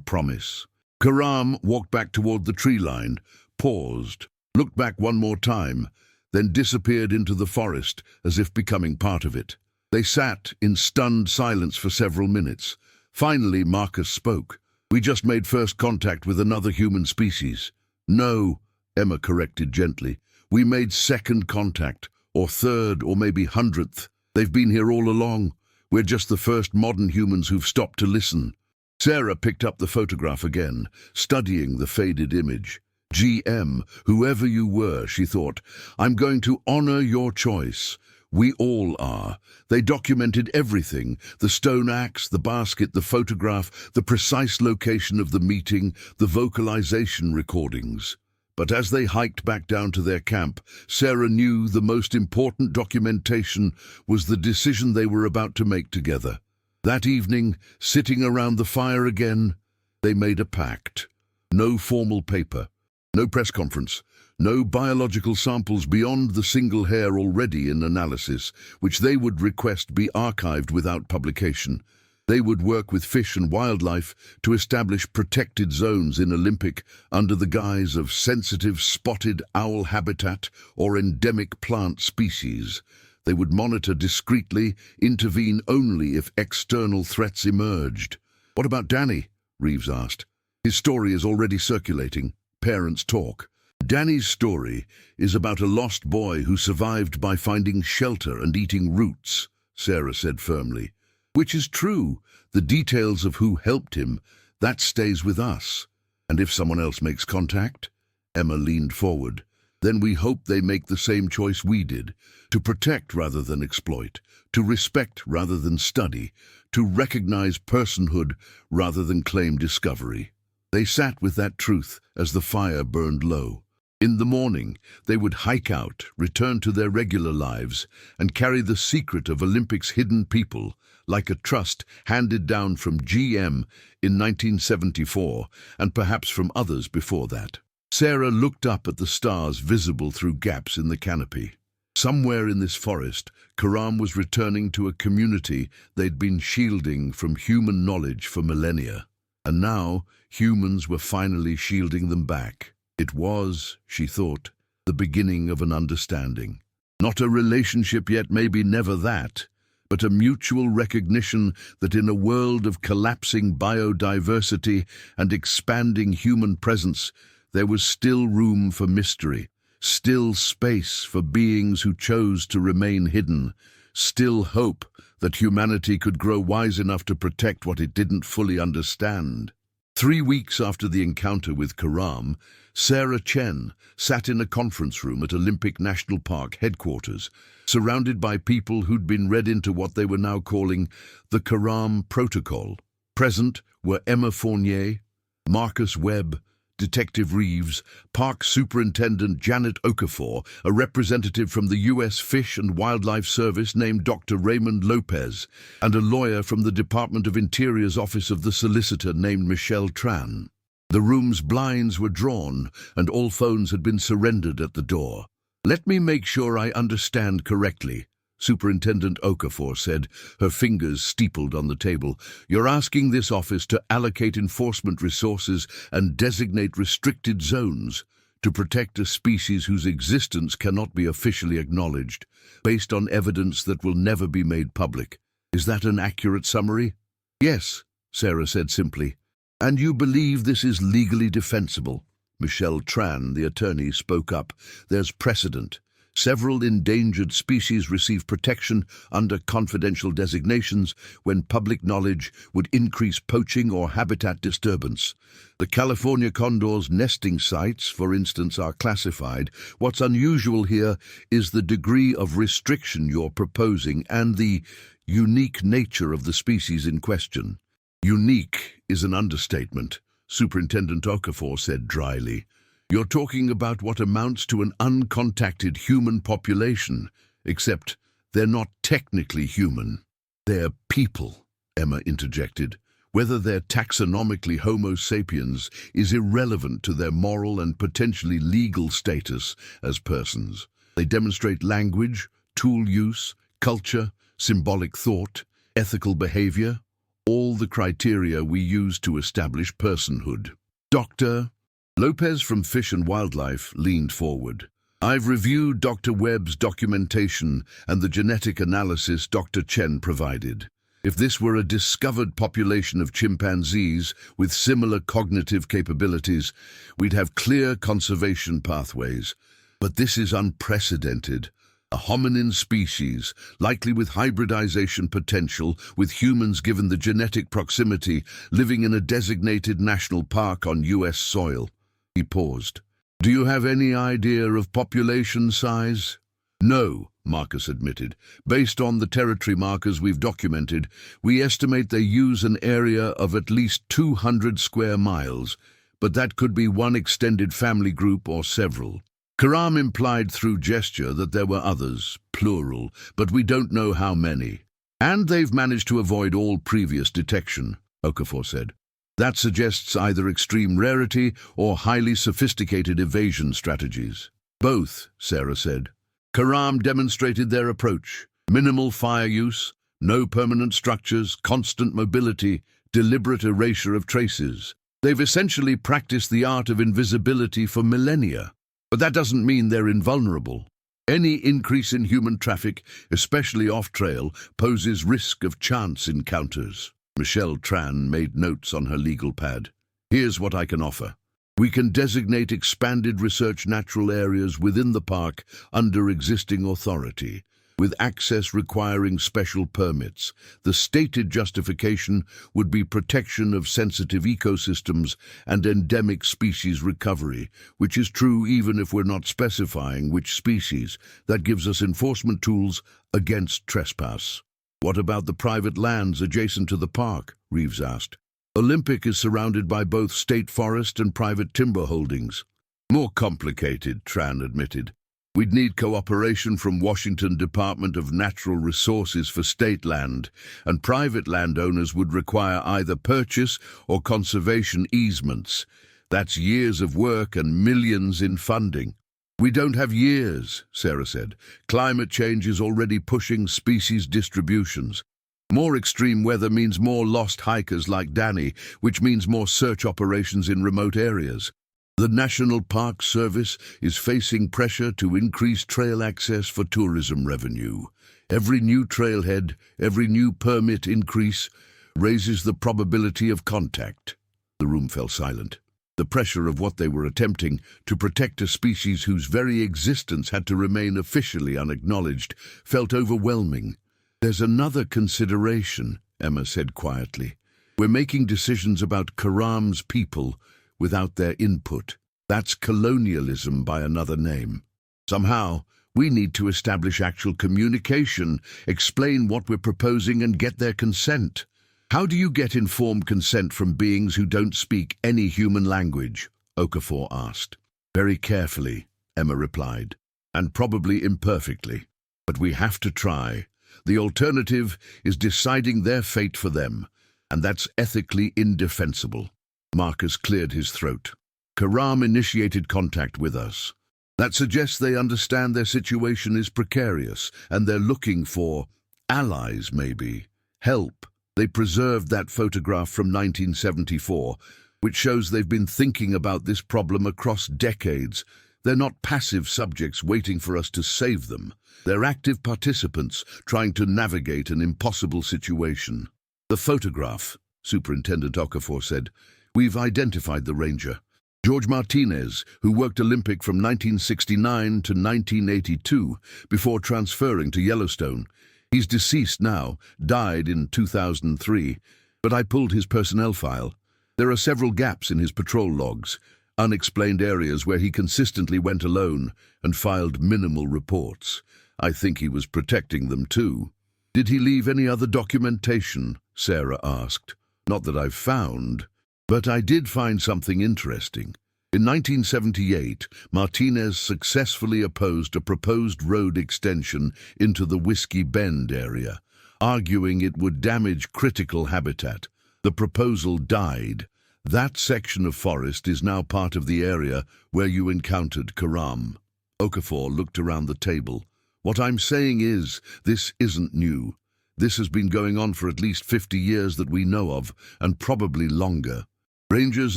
promise. Karam walked back toward the tree line, paused, looked back one more time, then disappeared into the forest as if becoming part of it. They sat in stunned silence for several minutes. Finally, Marcus spoke. "We just made first contact with another human species." "No," Emma corrected gently. "We made second contact, or third, or maybe 100th. They've been here all along. We're just the first modern humans who've stopped to listen. Sarah picked up the photograph again, studying the faded image. GM, whoever you were, she thought, I'm going to honor your choice. We all are. They documented everything, the stone axe, the basket, the photograph, the precise location of the meeting, the vocalization recordings. But as they hiked back down to their camp, Sarah knew the most important documentation was the decision they were about to make together. That evening, sitting around the fire again, they made a pact. No formal paper, no press conference, no biological samples beyond the single hair already in analysis, which they would request be archived without publication. They would work with fish and wildlife to establish protected zones in Olympic under the guise of sensitive spotted owl habitat or endemic plant species. They would monitor discreetly, intervene only if external threats emerged. What about Danny? Reeves asked. His story is already circulating. Parents talk. Danny's story is about a lost boy who survived by finding shelter and eating roots, Sarah said firmly. Which is true. The details of who helped him, that stays with us. And if someone else makes contact? Emma leaned forward. Then we hope they make the same choice we did, to protect rather than exploit, to respect rather than study, to recognize personhood rather than claim discovery. They sat with that truth as the fire burned low. In the morning, they would hike out, return to their regular lives, and carry the secret of Olympic's hidden people, like a trust handed down from GM in 1974, and perhaps from others before that. Sarah looked up at the stars visible through gaps in the canopy. Somewhere in this forest, Karam was returning to a community they'd been shielding from human knowledge for millennia. And now, humans were finally shielding them back. It was, she thought, the beginning of an understanding. Not a relationship yet, maybe never that, but a mutual recognition that in a world of collapsing biodiversity and expanding human presence, there was still room for mystery, still space for beings who chose to remain hidden, still hope that humanity could grow wise enough to protect what it didn't fully understand. 3 weeks after the encounter with Karam, Sarah Chen sat in a conference room at Olympic National Park headquarters, surrounded by people who'd been read into what they were now calling the Karam Protocol. Present were Emma Fournier, Marcus Webb, Detective Reeves, Park Superintendent Janet Okafor, a representative from the U.S. Fish and Wildlife Service named Dr. Raymond Lopez, and a lawyer from the Department of Interior's Office of the Solicitor named Michelle Tran. The room's blinds were drawn, and all phones had been surrendered at the door. Let me make sure I understand correctly, Superintendent Okafor said, her fingers steepled on the table. You're asking this office to allocate enforcement resources and designate restricted zones to protect a species whose existence cannot be officially acknowledged, based on evidence that will never be made public. Is that an accurate summary? Yes, Sarah said simply. And you believe this is legally defensible? Michelle Tran, the attorney, spoke up. There's precedent. Several endangered species receive protection under confidential designations when public knowledge would increase poaching or habitat disturbance. The California condor's nesting sites, for instance, are classified. What's unusual here is the degree of restriction you're proposing and the unique nature of the species in question. Unique is an understatement, Superintendent Okafor said dryly. You're talking about what amounts to an uncontacted human population, except they're not technically human. They're people, Emma interjected. Whether they're taxonomically Homo sapiens is irrelevant to their moral and potentially legal status as persons. They demonstrate language, tool use, culture, symbolic thought, ethical behavior, all the criteria we use to establish personhood. Dr. Lopez from Fish and Wildlife leaned forward. I've reviewed Dr. Webb's documentation and the genetic analysis Dr. Chen provided. If this were a discovered population of chimpanzees with similar cognitive capabilities, we'd have clear conservation pathways. But this is unprecedented. A hominin species, likely with hybridization potential, with humans given the genetic proximity, living in a designated national park on US soil. He paused. Do you have any idea of population size? No, Marcus admitted. Based on the territory markers we've documented, we estimate they use an area of at least 200 square miles, but that could be one extended family group or several. Karam implied through gesture that there were others, plural, but we don't know how many. And they've managed to avoid all previous detection, Okafor said. That suggests either extreme rarity or highly sophisticated evasion strategies. Both, Sarah said. Karam demonstrated their approach. Minimal fire use, no permanent structures, constant mobility, deliberate erasure of traces. They've essentially practiced the art of invisibility for millennia. But that doesn't mean they're invulnerable. Any increase in human traffic, especially off-trail, poses risk of chance encounters. Michelle Tran made notes on her legal pad. Here's what I can offer. We can designate expanded research natural areas within the park under existing authority, with access requiring special permits. The stated justification would be protection of sensitive ecosystems and endemic species recovery, which is true even if we're not specifying which species. That gives us enforcement tools against trespass. What about the private lands adjacent to the park? Reeves asked. Olympic is surrounded by both state forest and private timber holdings. More complicated, Tran admitted. We'd need cooperation from Washington Department of Natural Resources for state land, and private landowners would require either purchase or conservation easements. That's years of work and millions in funding. We don't have years, Sarah said. Climate change is already pushing species distributions. More extreme weather means more lost hikers like Danny, which means more search operations in remote areas. The National Park Service is facing pressure to increase trail access for tourism revenue. Every new trailhead, every new permit increase raises the probability of contact. The room fell silent. The pressure of what they were attempting to protect a species whose very existence had to remain officially unacknowledged felt overwhelming. There's another consideration, Emma said quietly. We're making decisions about Karam's people without their input. That's colonialism by another name. Somehow, we need to establish actual communication, explain what we're proposing and get their consent. How do you get informed consent from beings who don't speak any human language? Okafor asked. Very carefully, Emma replied, and probably imperfectly. But we have to try. The alternative is deciding their fate for them, and that's ethically indefensible. Marcus cleared his throat. Karam initiated contact with us. That suggests they understand their situation is precarious, and they're looking for allies, maybe. Help. They preserved that photograph from 1974, which shows they've been thinking about this problem across decades. They're not passive subjects waiting for us to save them. They're active participants trying to navigate an impossible situation. The photograph, Superintendent Okafor said. We've identified the ranger. George Martinez, who worked Olympic from 1969 to 1982 before transferring to Yellowstone. He's deceased now, died in 2003, but I pulled his personnel file. There are several gaps in his patrol logs, unexplained areas where he consistently went alone and filed minimal reports. I think he was protecting them too. Did he leave any other documentation? Sarah asked. Not that I've found. But I did find something interesting. In 1978, Martinez successfully opposed a proposed road extension into the Whiskey Bend area, arguing it would damage critical habitat. The proposal died. That section of forest is now part of the area where you encountered Karam. Okafor looked around the table. What I'm saying is, this isn't new. This has been going on for at least 50 years that we know of, and probably longer. Rangers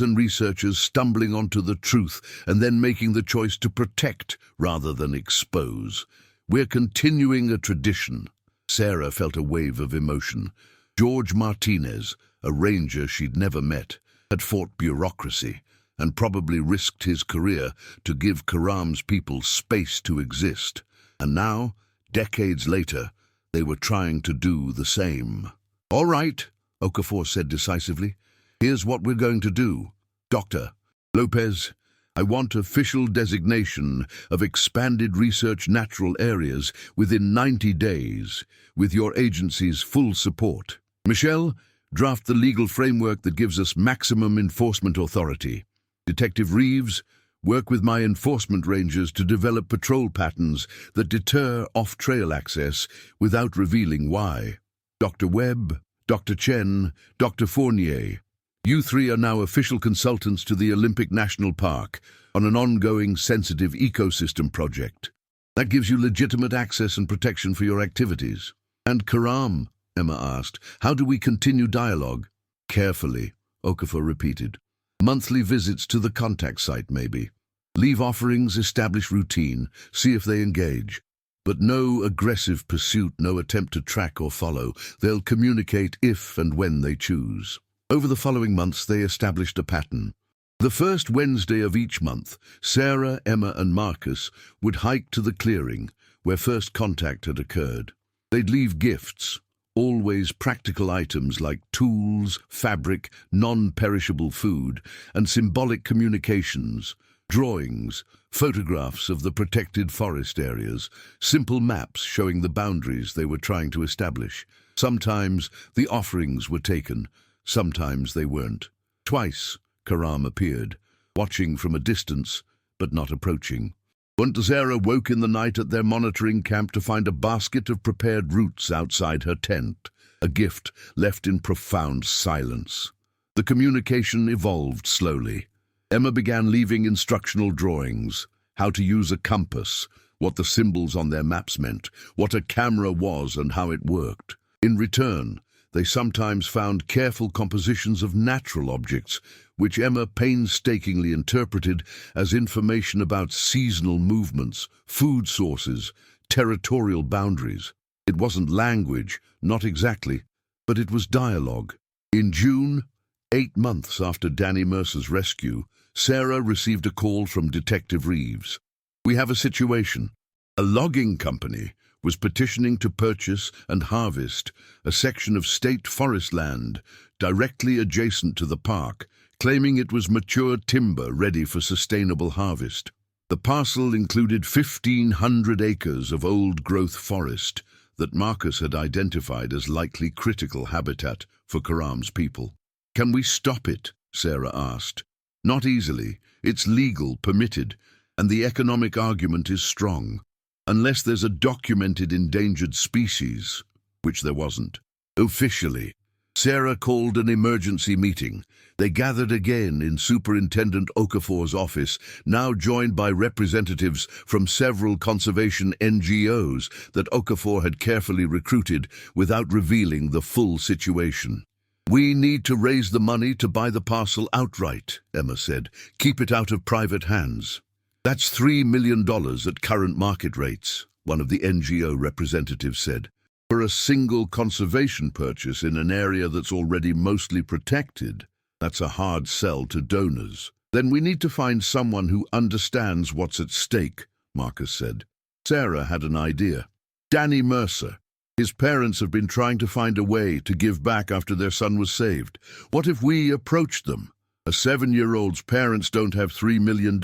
and researchers stumbling onto the truth and then making the choice to protect rather than expose. We're continuing a tradition. Sarah felt a wave of emotion. George Martinez, a ranger she'd never met, had fought bureaucracy and probably risked his career to give Karam's people space to exist. And now, Decades later, they were trying to do the same. "All right," Okafor said decisively. "Here's what we're going to do. Dr. Lopez, I want official designation of expanded research natural areas within 90 days, with your agency's full support. Michelle, draft the legal framework that gives us maximum enforcement authority. Detective Reeves, work with my enforcement rangers to develop patrol patterns that deter off-trail access without revealing why. Dr. Webb, Dr. Chen, Dr. Fournier, you three are now official consultants to the Olympic National Park on an ongoing sensitive ecosystem project. That gives you legitimate access and protection for your activities." "And Karam?" Emma asked. "How do we continue dialogue?" "Carefully," Okafor repeated. "Monthly visits to the contact site, maybe. Leave offerings, establish routine, see if they engage. But no aggressive pursuit, no attempt to track or follow. They'll communicate if and when they choose." Over the following months, they established a pattern. The first Wednesday of each month, Sarah, Emma, and Marcus would hike to the clearing where first contact had occurred. They'd leave gifts, always practical items like tools, fabric, non-perishable food, and symbolic communications, drawings, photographs of the protected forest areas, simple maps showing the boundaries they were trying to establish. Sometimes the offerings were taken, sometimes they weren't. Twice, Karam appeared, watching from a distance, but not approaching. Sarah woke in the night at their monitoring camp to find a basket of prepared roots outside her tent, a gift left in profound silence. The communication evolved slowly. Emma began leaving instructional drawings, how to use a compass, what the symbols on their maps meant, what a camera was and how it worked. In return, they sometimes found careful compositions of natural objects, which Emma painstakingly interpreted as information about seasonal movements, food sources, territorial boundaries. It wasn't language, not exactly, but it was dialogue. In June, 8 months after Danny Mercer's rescue, Sarah received a call from Detective Reeves. "We have a situation. A logging company was petitioning to purchase and harvest a section of state forest land directly adjacent to the park, claiming it was mature timber ready for sustainable harvest. The parcel included 1,500 acres of old-growth forest that Marcus had identified as likely critical habitat for Karam's people. "Can we stop it?" Sarah asked. "Not easily. It's legal, permitted, and the economic argument is strong. Unless there's a documented endangered species," which there wasn't. Officially, Sarah called an emergency meeting. They gathered again in Superintendent Okafor's office, now joined by representatives from several conservation NGOs that Okafor had carefully recruited without revealing the full situation. "We need to raise the money to buy the parcel outright," Emma said. "Keep it out of private hands." "That's $3 million at current market rates," one of the NGO representatives said. "For a single conservation purchase in an area that's already mostly protected, that's a hard sell to donors." "Then we need to find someone who understands what's at stake," Marcus said. Sarah had an idea. "Danny Mercer. His parents have been trying to find a way to give back after their son was saved. What if we approached them? A 7-year-old's parents don't have $3 million.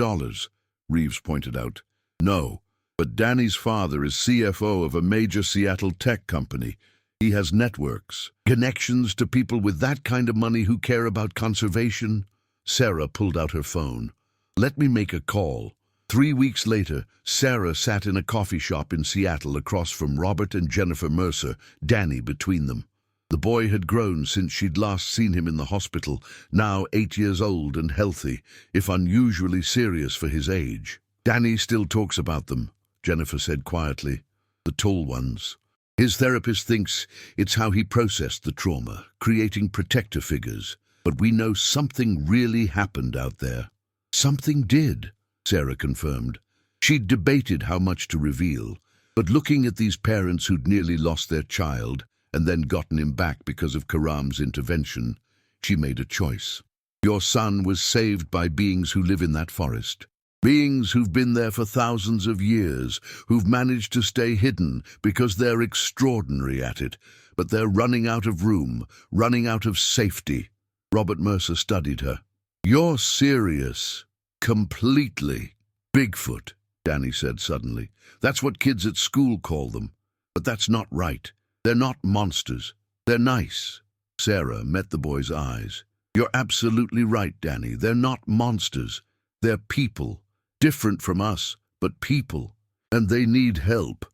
Reeves pointed out. "No, but Danny's father is CFO of a major Seattle tech company. He has networks, connections to people with that kind of money who care about conservation." Sarah pulled out her phone. "Let me make a call." 3 weeks later, Sarah sat in a coffee shop in Seattle across from Robert and Jennifer Mercer, Danny between them. The boy had grown since she'd last seen him in the hospital, now 8 years old and healthy, if unusually serious for his age. "Danny still talks about them," Jennifer said quietly. "The tall ones. His therapist thinks it's how he processed the trauma, creating protector figures. But we know something really happened out there." "Something did," Sarah confirmed. She'd debated how much to reveal, but looking at these parents who'd nearly lost their child, and then gotten him back because of Karam's intervention, she made a choice. "Your son was saved by beings who live in that forest. Beings who've been there for thousands of years, who've managed to stay hidden because they're extraordinary at it, but they're running out of room, running out of safety. Robert Mercer studied her. "You're serious. Completely." "Bigfoot," Danny said suddenly. "That's what kids at school call them. But that's not right. They're not monsters. They're nice." Sarah met the boy's eyes. "You're absolutely right, Danny. They're not monsters. They're people. Different from us, but people. And they need help."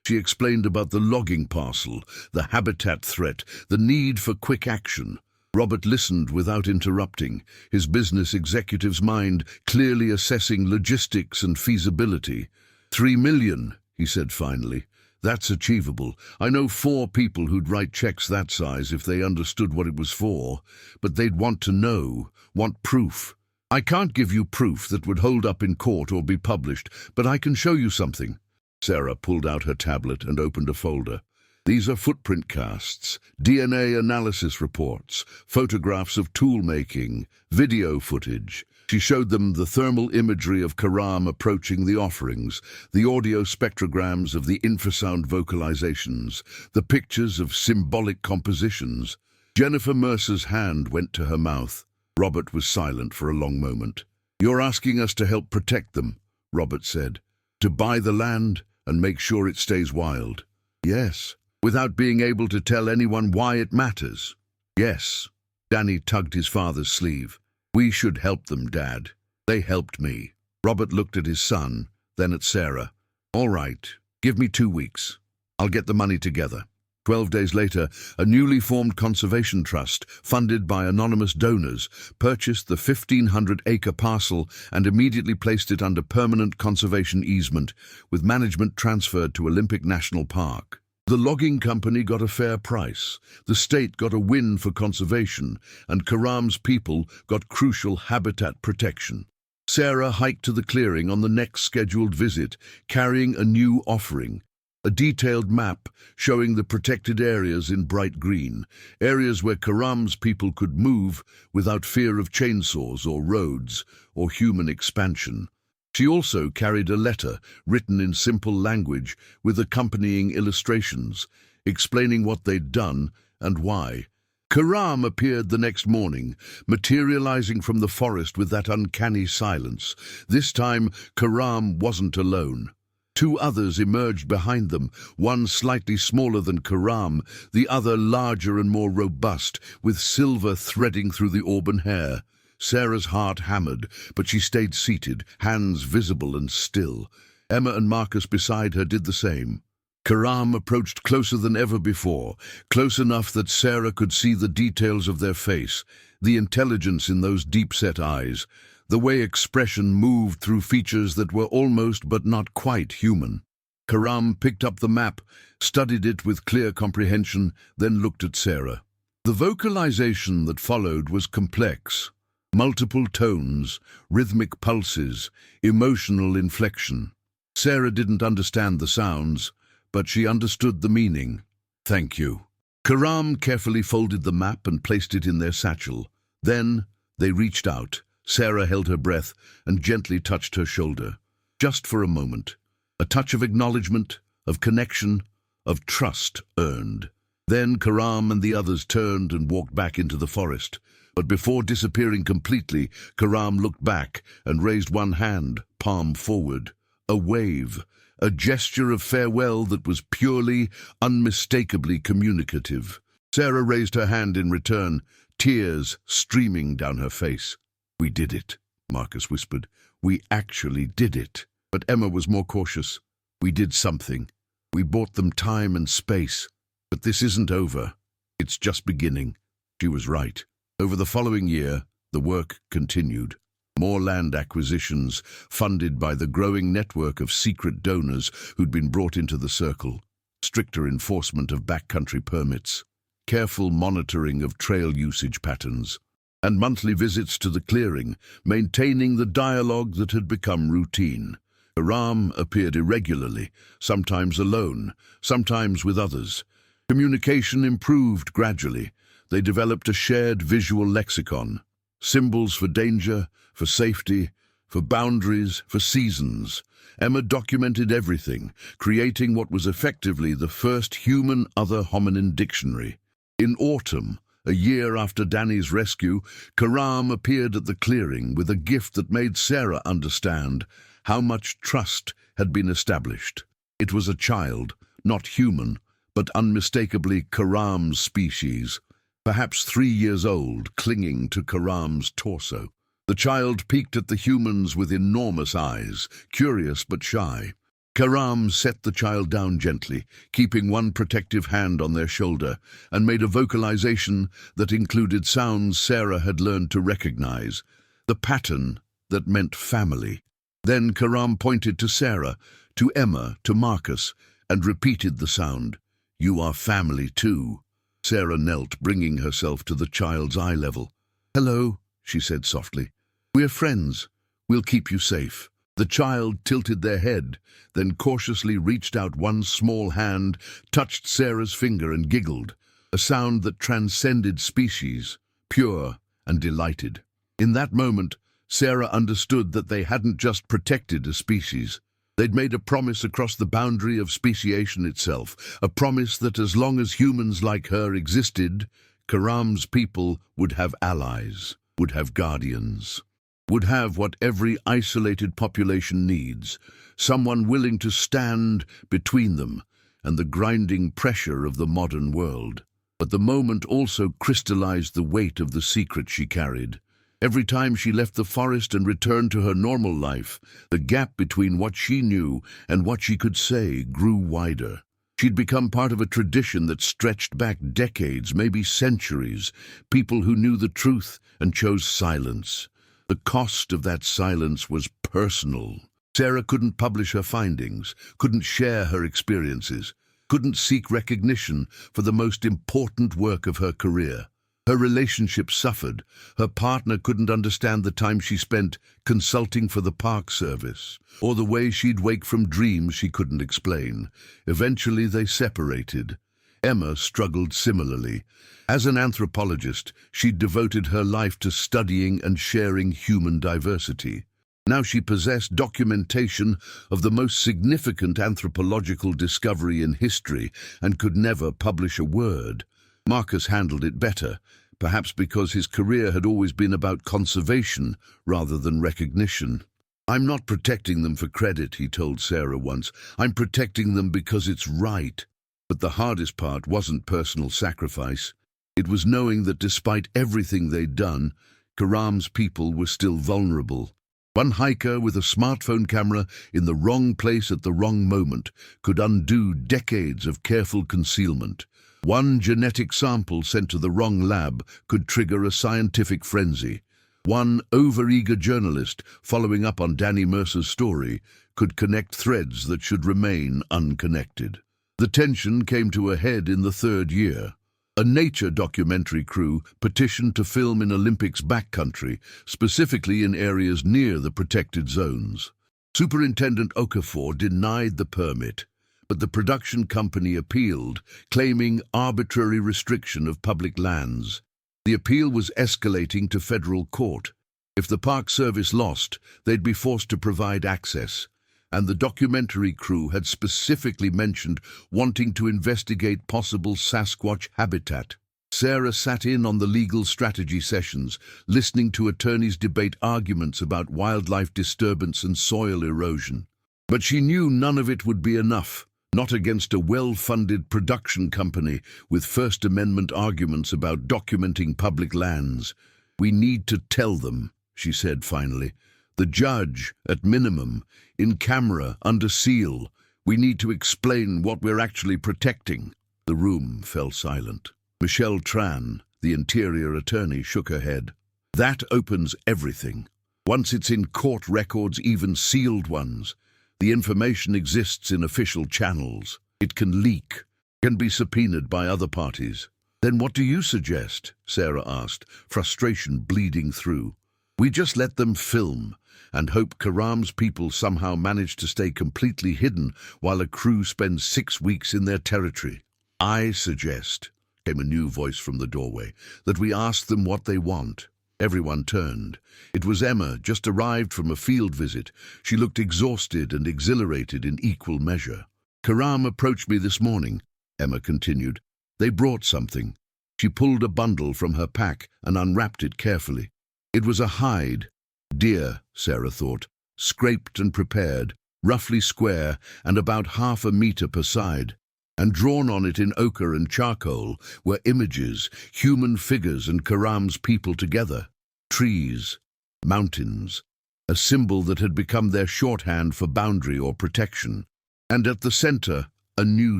She explained about the logging parcel, the habitat threat, the need for quick action. Robert listened without interrupting, his business executive's mind clearly assessing logistics and feasibility. "$3 million, he said finally. "That's achievable. I know 4 people who'd write checks that size if they understood what it was for, but they'd want to know, want proof. I can't give you proof that would hold up in court or be published, but I can show you something." Sarah pulled out her tablet and opened a folder. "These are footprint casts, DNA analysis reports, photographs of tool-making, video footage." She showed them the thermal imagery of Karam approaching the offerings, the audio spectrograms of the infrasound vocalizations, the pictures of symbolic compositions. Jennifer Mercer's hand went to her mouth. Robert was silent for a long moment. "You're asking us to help protect them," Robert said. "To buy the land and make sure it stays wild." "Yes." "Without being able to tell anyone why it matters." "Yes." Danny tugged his father's sleeve. "We should help them, Dad. They helped me." Robert looked at his son, then at Sarah. "All right, give me 2 weeks. I'll get the money together." 12 days later, a newly formed conservation trust, funded by anonymous donors, purchased the 1,500-acre parcel and immediately placed it under permanent conservation easement, with management transferred to Olympic National Park. The logging company got a fair price, the state got a win for conservation, and Karam's people got crucial habitat protection. Sarah hiked to the clearing on the next scheduled visit, carrying a new offering. A detailed map showing the protected areas in bright green, areas where Karam's people could move without fear of chainsaws or roads or human expansion. She also carried a letter written in simple language with accompanying illustrations, explaining what they'd done and why. Karam appeared the next morning, materializing from the forest with that uncanny silence. This time, Karam wasn't alone. 2 others emerged behind them, one slightly smaller than Karam, the other larger and more robust, with silver threading through the auburn hair. Sarah's heart hammered, but she stayed seated, hands visible and still. Emma and Marcus beside her did the same. Karam approached closer than ever before, close enough that Sarah could see the details of their face, the intelligence in those deep-set eyes, the way expression moved through features that were almost but not quite human. Karam picked up the map, studied it with clear comprehension, then looked at Sarah. The vocalization that followed was complex. Multiple tones, rhythmic pulses, emotional inflection. Sarah didn't understand the sounds, but she understood the meaning. "Thank you." Karam carefully folded the map and placed it in their satchel. Then they reached out. Sarah held her breath and gently touched her shoulder. Just for a moment. A touch of acknowledgement, of connection, of trust earned. Then Karam and the others turned and walked back into the forest. But before disappearing completely, Karam looked back and raised one hand, palm forward. A wave, a gesture of farewell that was purely, unmistakably communicative. Sarah raised her hand in return, tears streaming down her face. "We did it," Marcus whispered. "We actually did it." But Emma was more cautious. "We did something. We bought them time and space. But this isn't over. It's just beginning." She was right. Over the following year, the work continued. More land acquisitions, funded by the growing network of secret donors who'd been brought into the circle. Stricter enforcement of backcountry permits. Careful monitoring of trail usage patterns. And monthly visits to the clearing, maintaining the dialogue that had become routine. Karam appeared irregularly, sometimes alone, sometimes with others. Communication improved gradually. They developed a shared visual lexicon, symbols for danger, for safety, for boundaries, for seasons. Emma documented everything, creating what was effectively the first human other hominin dictionary. In autumn, a year after Danny's rescue, Karam appeared at the clearing with a gift that made Sarah understand how much trust had been established. It was a child, not human, but unmistakably Karam's species, perhaps 3 years old, clinging to Karam's torso. The child peeked at the humans with enormous eyes, curious but shy. Karam set the child down gently, keeping one protective hand on their shoulder, and made a vocalization that included sounds Sarah had learned to recognize, the pattern that meant family. Then Karam pointed to Sarah, to Emma, to Marcus, and repeated the sound. "You are family too." Sarah knelt, bringing herself to the child's eye level. "Hello," she said softly. "We're friends. We'll keep you safe." The child tilted their head, then cautiously reached out one small hand, touched Sarah's finger and giggled, a sound that transcended species, pure and delighted. In that moment, Sarah understood that they hadn't just protected a species. They'd made a promise across the boundary of speciation itself, a promise that as long as humans like her existed, Karam's people would have allies, would have guardians, would have what every isolated population needs, someone willing to stand between them and the grinding pressure of the modern world. But the moment also crystallized the weight of the secret she carried. Every time she left the forest and returned to her normal life, the gap between what she knew and what she could say grew wider. She'd become part of a tradition that stretched back decades, maybe centuries, people who knew the truth and chose silence. The cost of that silence was personal. Sarah couldn't publish her findings, couldn't share her experiences, couldn't seek recognition for the most important work of her career. Her relationship suffered. Her partner couldn't understand the time she spent consulting for the park service, or the way she'd wake from dreams she couldn't explain. Eventually they separated. Emma struggled similarly. As an anthropologist, she'd devoted her life to studying and sharing human diversity. Now she possessed documentation of the most significant anthropological discovery in history and could never publish a word. Marcus handled it better, perhaps because his career had always been about conservation rather than recognition. "I'm not protecting them for credit," he told Sarah once. "I'm protecting them because it's right." But the hardest part wasn't personal sacrifice. It was knowing that despite everything they'd done, Karam's people were still vulnerable. One hiker with a smartphone camera in the wrong place at the wrong moment could undo decades of careful concealment. One genetic sample sent to the wrong lab could trigger a scientific frenzy. One overeager journalist following up on Danny Mercer's story could connect threads that should remain unconnected. The tension came to a head in the 3rd year. A nature documentary crew petitioned to film in Olympics backcountry, specifically in areas near the protected zones. Superintendent Okafor denied the permit, but the production company appealed, claiming arbitrary restriction of public lands. The appeal was escalating to federal court. If the Park Service lost, they'd be forced to provide access. And the documentary crew had specifically mentioned wanting to investigate possible Sasquatch habitat. Sarah sat in on the legal strategy sessions, listening to attorneys debate arguments about wildlife disturbance and soil erosion. But she knew none of it would be enough, not against a well-funded production company with First Amendment arguments about documenting public lands. "We need to tell them," she said finally. "The judge, at minimum, in camera, under seal. We need to explain what we're actually protecting." The room fell silent. Michelle Tran, the interior attorney, shook her head. "That opens everything. Once it's in court records, even sealed ones, the information exists in official channels. It can leak, can be subpoenaed by other parties." "Then what do you suggest?" Sarah asked, frustration bleeding through. "We just let them film and hope Karam's people somehow manage to stay completely hidden while a crew spends 6 weeks in their territory." "I suggest," came a new voice from the doorway, "that we ask them what they want. Everyone turned. It was Emma, just arrived from a field visit. She looked exhausted and exhilarated in equal measure. "Karam approached me this morning," Emma continued. "They brought something." She pulled a bundle from her pack and unwrapped it carefully. It was a hide. Deer, Sarah thought, scraped and prepared, roughly square and about 1/2 meter per side. And drawn on it in ochre and charcoal were images, human figures and Karam's people together. Trees, mountains, a symbol that had become their shorthand for boundary or protection. And at the center, a new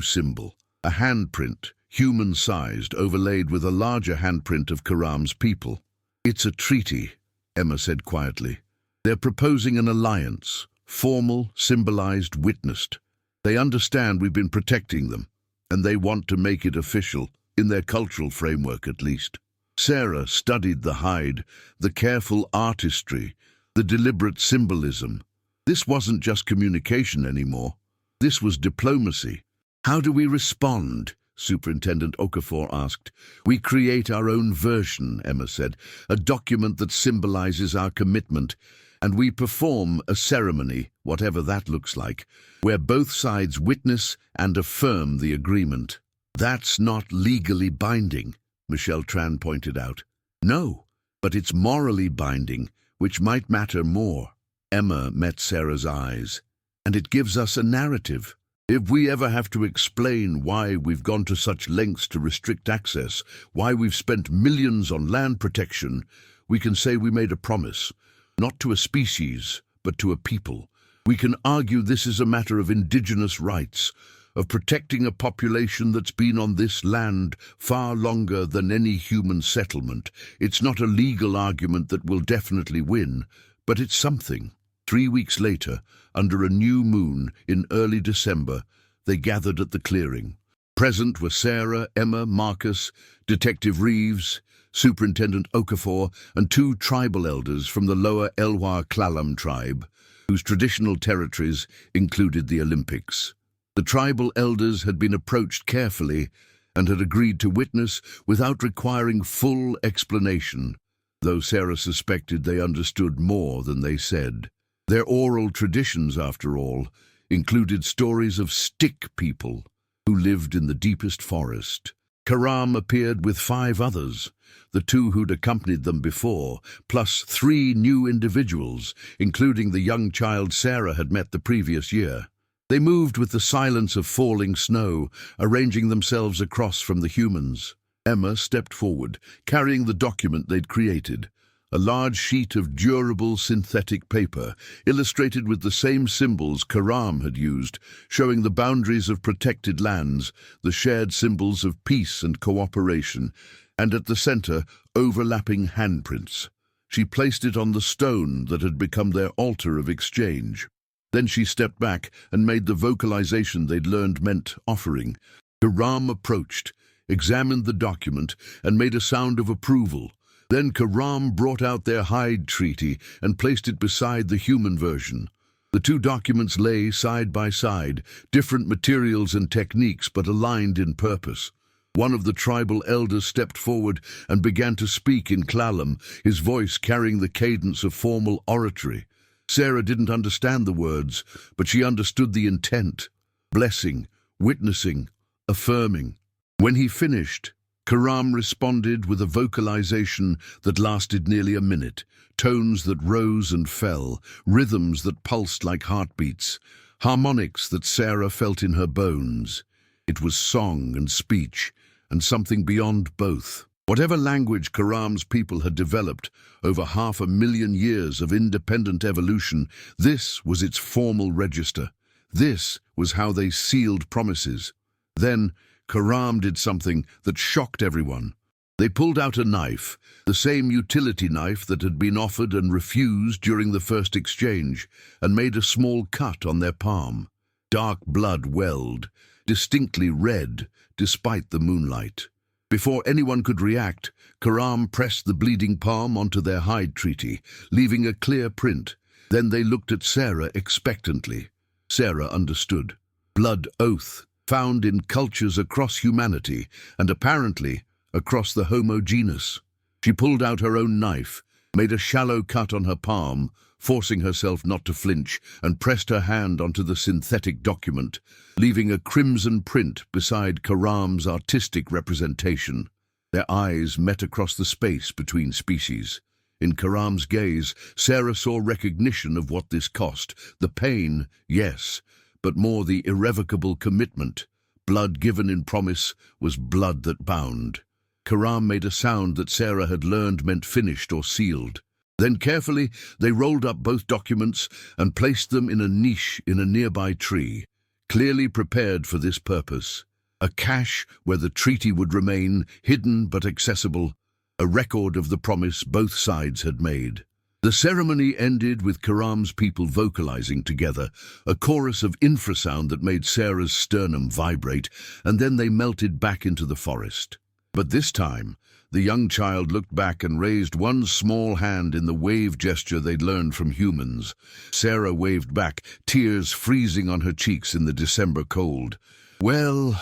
symbol, a handprint, human-sized, overlaid with a larger handprint of Karam's people. "It's a treaty," Emma said quietly. "They're proposing an alliance, formal, symbolized, witnessed. They understand we've been protecting them, and they want to make it official, in their cultural framework at least." Sarah studied the hide, the careful artistry, the deliberate symbolism. This wasn't just communication anymore. This was diplomacy. "How do we respond?" Superintendent Okafor asked. "We create our own version," Emma said, "a document that symbolizes our commitment, and we perform a ceremony, whatever that looks like, where both sides witness and affirm the agreement." "That's not legally binding," Michelle Tran pointed out. "No, but it's morally binding, which might matter more." Emma met Sarah's eyes. "And it gives us a narrative. If we ever have to explain why we've gone to such lengths to restrict access, why we've spent millions on land protection, we can say we made a promise, not to a species, but to a people. We can argue this is a matter of indigenous rights, of protecting a population that's been on this land far longer than any human settlement. It's not a legal argument that will definitely win, but it's something." 3 weeks later, under a new moon in early December, they gathered at the clearing. Present were Sarah, Emma, Marcus, Detective Reeves, Superintendent Okafor, and 2 tribal elders from the lower Elwha Klalam tribe, whose traditional territories included the Olympics. The tribal elders had been approached carefully and had agreed to witness without requiring full explanation, though Sarah suspected they understood more than they said. Their oral traditions, after all, included stories of stick people who lived in the deepest forest. Karam appeared with 5 others, the 2 who'd accompanied them before, plus 3 new individuals, including the young child Sarah had met the previous year. They moved with the silence of falling snow, arranging themselves across from the humans. Emma stepped forward, carrying the document they'd created, a large sheet of durable synthetic paper, illustrated with the same symbols Karam had used, showing the boundaries of protected lands, the shared symbols of peace and cooperation, and at the center, overlapping handprints. She placed it on the stone that had become their altar of exchange. Then she stepped back and made the vocalization they'd learned meant offering. Karam approached, examined the document, and made a sound of approval. Then Karam brought out their hide treaty and placed it beside the human version. The 2 documents lay side by side, different materials and techniques but aligned in purpose. One of the tribal elders stepped forward and began to speak in Klalam, his voice carrying the cadence of formal oratory. Sarah didn't understand the words, but she understood the intent: blessing, witnessing, affirming. When he finished, Karam responded with a vocalization that lasted nearly a minute, tones that rose and fell, rhythms that pulsed like heartbeats, harmonics that Sarah felt in her bones. It was song and speech, and something beyond both. Whatever language Karam's people had developed over 500,000 years of independent evolution, this was its formal register. This was how they sealed promises. Then, Karam did something that shocked everyone. They pulled out a knife, the same utility knife that had been offered and refused during the first exchange, and made a small cut on their palm. Dark blood welled, distinctly red, despite the moonlight. Before anyone could react, Karam pressed the bleeding palm onto their hide treaty, leaving a clear print. Then they looked at Sarah expectantly. Sarah understood. Blood oath, found in cultures across humanity, and apparently across the Homo genus. She pulled out her own knife, made a shallow cut on her palm, forcing herself not to flinch, and pressed her hand onto the synthetic document, leaving a crimson print beside Karam's artistic representation. Their eyes met across the space between species. In Karam's gaze, Sarah saw recognition of what this cost. The pain, yes, but more the irrevocable commitment. Blood given in promise was blood that bound. Karam made a sound that Sarah had learned meant finished or sealed. Then carefully they rolled up both documents and placed them in a niche in a nearby tree, clearly prepared for this purpose. A cache where the treaty would remain, hidden but accessible, a record of the promise both sides had made. The ceremony ended with Karam's people vocalizing together, a chorus of infrasound that made Sarah's sternum vibrate, and then they melted back into the forest. But this time, the young child looked back and raised one small hand in the wave gesture they'd learned from humans. Sarah waved back, tears freezing on her cheeks in the December cold. "Well,"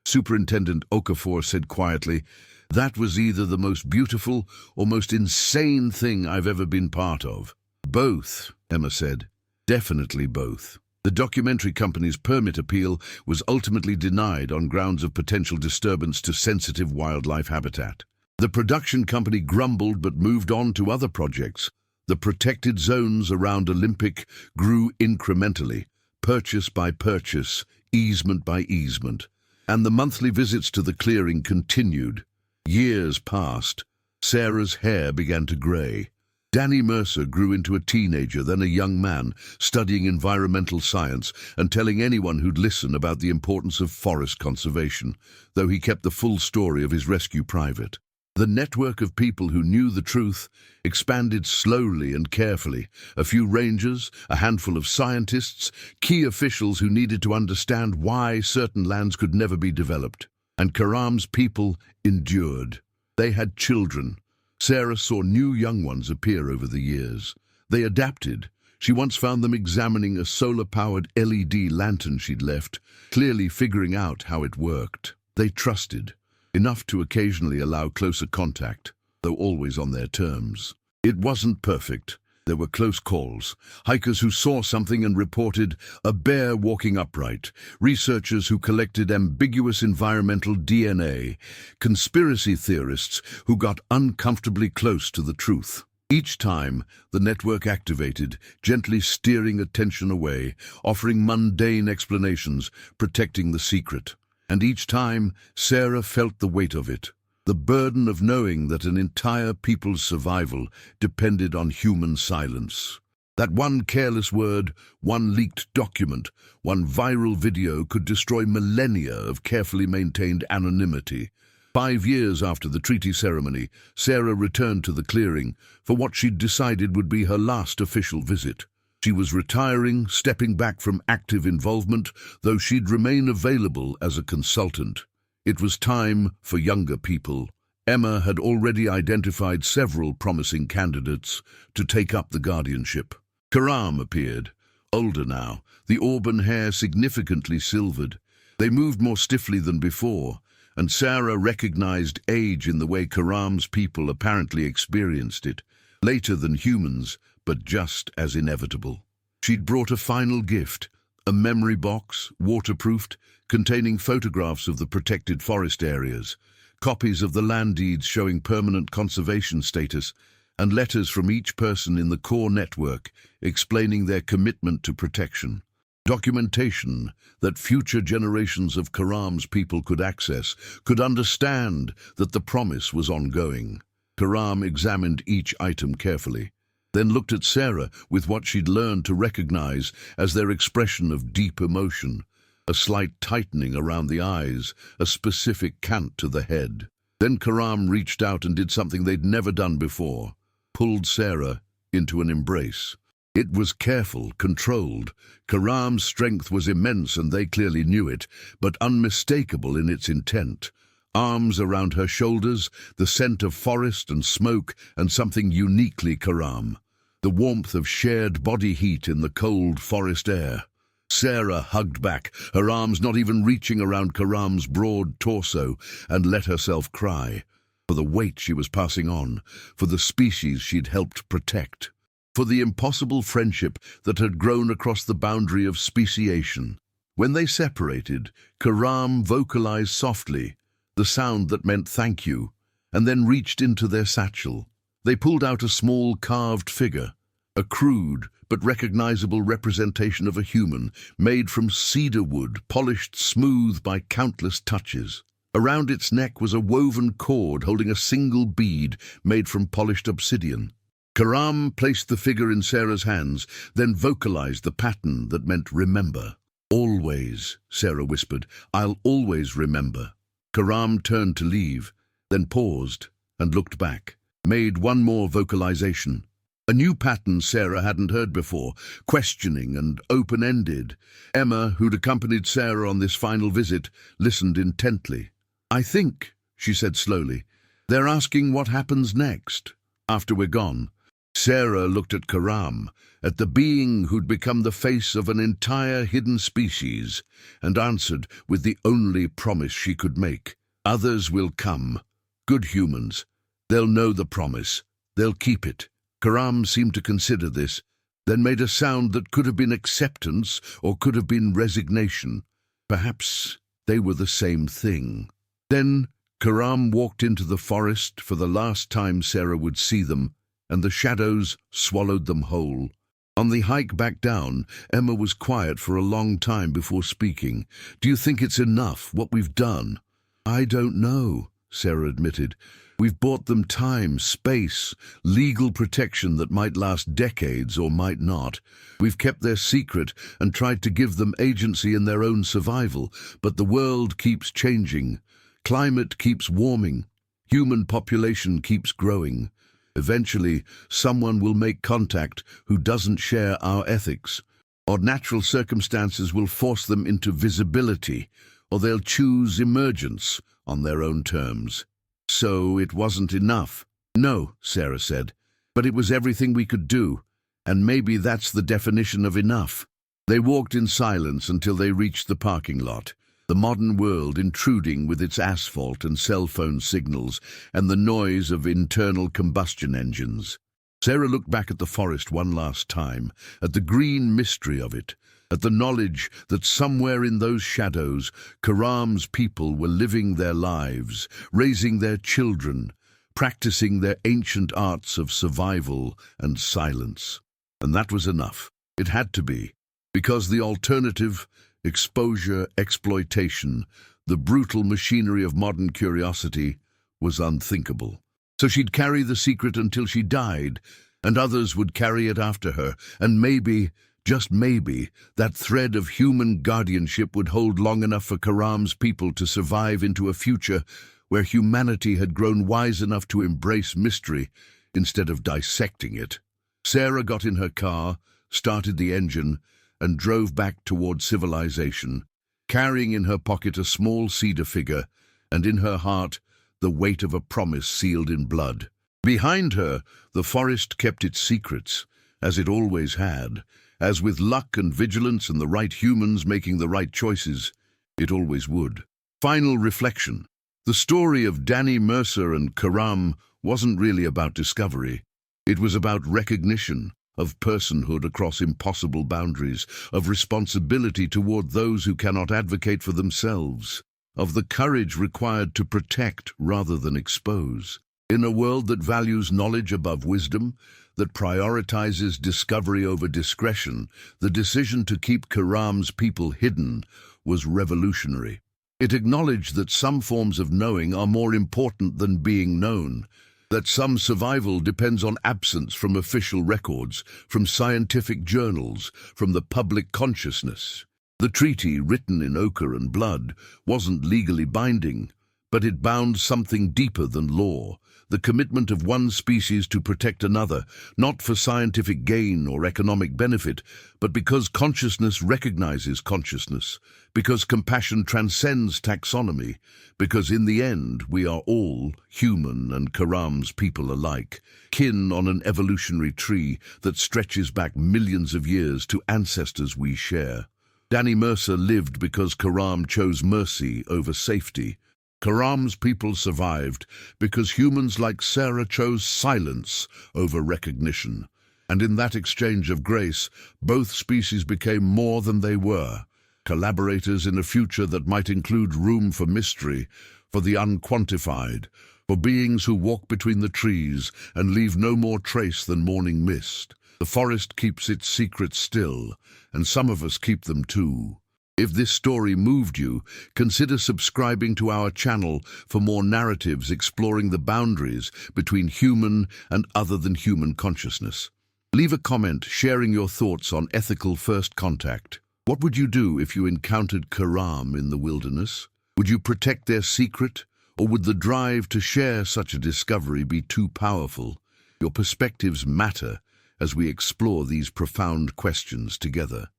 Superintendent Okafor said quietly, "that was either the most beautiful or most insane thing I've ever been part of." "Both," Emma said. "Definitely both." The documentary company's permit appeal was ultimately denied on grounds of potential disturbance to sensitive wildlife habitat. The production company grumbled but moved on to other projects. The protected zones around Olympic grew incrementally, purchase by purchase, easement by easement, and the monthly visits to the clearing continued. Years passed. Sarah's hair began to grey. Danny Mercer grew into a teenager, then a young man, studying environmental science and telling anyone who'd listen about the importance of forest conservation, though he kept the full story of his rescue private. The network of people who knew the truth expanded slowly and carefully. A few rangers, a handful of scientists, key officials who needed to understand why certain lands could never be developed. And Karam's people endured. They had children. Sarah saw new young ones appear over the years. They adapted. She once found them examining a solar-powered LED lantern she'd left, clearly figuring out how it worked. They trusted, enough to occasionally allow closer contact, though always on their terms. It wasn't perfect. There were close calls, hikers who saw something and reported a bear walking upright, researchers who collected ambiguous environmental DNA, conspiracy theorists who got uncomfortably close to the truth. Each time, the network activated, gently steering attention away, offering mundane explanations, protecting the secret. And each time, Sarah felt the weight of it. The burden of knowing that an entire people's survival depended on human silence. That one careless word, one leaked document, one viral video could destroy millennia of carefully maintained anonymity. 5 years after the treaty ceremony, Sarah returned to the clearing for what she'd decided would be her last official visit. She was retiring, stepping back from active involvement, though she'd remain available as a consultant. It was time for younger people. Emma had already identified several promising candidates to take up the guardianship. Karam appeared, older now, the auburn hair significantly silvered. They moved more stiffly than before, and Sarah recognized age in the way Karam's people apparently experienced it, later than humans, but just as inevitable. She'd brought a final gift, a memory box, waterproofed, containing photographs of the protected forest areas, copies of the land deeds showing permanent conservation status, and letters from each person in the core network explaining their commitment to protection. Documentation that future generations of Karam's people could access, could understand that the promise was ongoing. Karam examined each item carefully, then looked at Sarah with what she'd learned to recognize as their expression of deep emotion, a slight tightening around the eyes, a specific cant to the head. Then Karam reached out and did something they'd never done before, pulled Sarah into an embrace. It was careful, controlled. Karam's strength was immense and they clearly knew it, but unmistakable in its intent. Arms around her shoulders, the scent of forest and smoke, and something uniquely Karam. The warmth of shared body heat in the cold forest air. Sarah hugged back, her arms not even reaching around Karam's broad torso, and let herself cry. for the weight she was passing on, for the species she'd helped protect, for the impossible friendship that had grown across the boundary of speciation. When they separated, Karam vocalized softly, the sound that meant thank you, and then reached into their satchel. They pulled out a small carved figure, a crude but recognizable representation of a human, made from cedar wood, polished smooth by countless touches. Around its neck was a woven cord holding a single bead made from polished obsidian. Karam placed the figure in Sarah's hands, then vocalized the pattern that meant remember. "Always," Sarah whispered, "I'll always remember." Karam turned to leave, then paused and looked back, made one more vocalization. A new pattern Sarah hadn't heard before, questioning and open-ended. Emma, who'd accompanied Sarah on this final visit, listened intently. "I think," she said slowly, "they're asking what happens next, after we're gone." Sarah looked at Karam, at the being who'd become the face of an entire hidden species, and answered with the only promise she could make. "Others will come. Good humans. They'll know the promise. They'll keep it." Karam seemed to consider this, then made a sound that could have been acceptance or could have been resignation. Perhaps they were the same thing. Then Karam walked into the forest for the last time Sarah would see them, and the shadows swallowed them whole. On the hike back down, Emma was quiet for a long time before speaking. "Do you think it's enough, what we've done?" "I don't know," Sarah admitted. "We've bought them time, space, legal protection that might last decades or might not. We've kept their secret and tried to give them agency in their own survival, but the world keeps changing. Climate keeps warming. Human population keeps growing. Eventually, someone will make contact who doesn't share our ethics, or natural circumstances will force them into visibility, or they'll choose emergence on their own terms." "So it wasn't enough?" "No," Sarah said, "but it was everything we could do, and maybe that's the definition of enough." They walked in silence until they reached the parking lot, the modern world intruding with its asphalt and cell phone signals and the noise of internal combustion engines. Sarah looked back at the forest one last time, at the green mystery of it, at the knowledge that somewhere in those shadows, Karam's people were living their lives, raising their children, practicing their ancient arts of survival and silence. And that was enough. It had to be, because the alternative, exposure, exploitation, the brutal machinery of modern curiosity, was unthinkable. So she'd carry the secret until she died, and others would carry it after her, and maybe, just maybe, that thread of human guardianship would hold long enough for Karam's people to survive into a future where humanity had grown wise enough to embrace mystery instead of dissecting it. Sarah got in her car, started the engine, and drove back toward civilization, carrying in her pocket a small cedar figure, and in her heart the weight of a promise sealed in blood. Behind her, the forest kept its secrets, as it always had, as with luck and vigilance and the right humans making the right choices, it always would. Final reflection. The story of Danny Mercer and Karam wasn't really about discovery. It was about recognition, of personhood across impossible boundaries, of responsibility toward those who cannot advocate for themselves, of the courage required to protect rather than expose. In a world that values knowledge above wisdom, that prioritizes discovery over discretion, the decision to keep Karam's people hidden was revolutionary. It acknowledged that some forms of knowing are more important than being known, that some survival depends on absence from official records, from scientific journals, from the public consciousness. The treaty, written in ochre and blood, wasn't legally binding, but it bound something deeper than law, the commitment of one species to protect another, not for scientific gain or economic benefit, but because consciousness recognizes consciousness, because compassion transcends taxonomy, because in the end we are all, human and Karam's people alike, kin on an evolutionary tree that stretches back millions of years to ancestors we share. Danny Mercer lived because Karam chose mercy over safety, Karam's people survived because humans like Sarah chose silence over recognition. And in that exchange of grace, both species became more than they were, collaborators in a future that might include room for mystery, for the unquantified, for beings who walk between the trees and leave no more trace than morning mist. The forest keeps its secrets still, and some of us keep them too. If this story moved you, consider subscribing to our channel for more narratives exploring the boundaries between human and other than human consciousness. Leave a comment sharing your thoughts on ethical first contact. What would you do if you encountered Karam in the wilderness? Would you protect their secret, or would the drive to share such a discovery be too powerful? Your perspectives matter as we explore these profound questions together.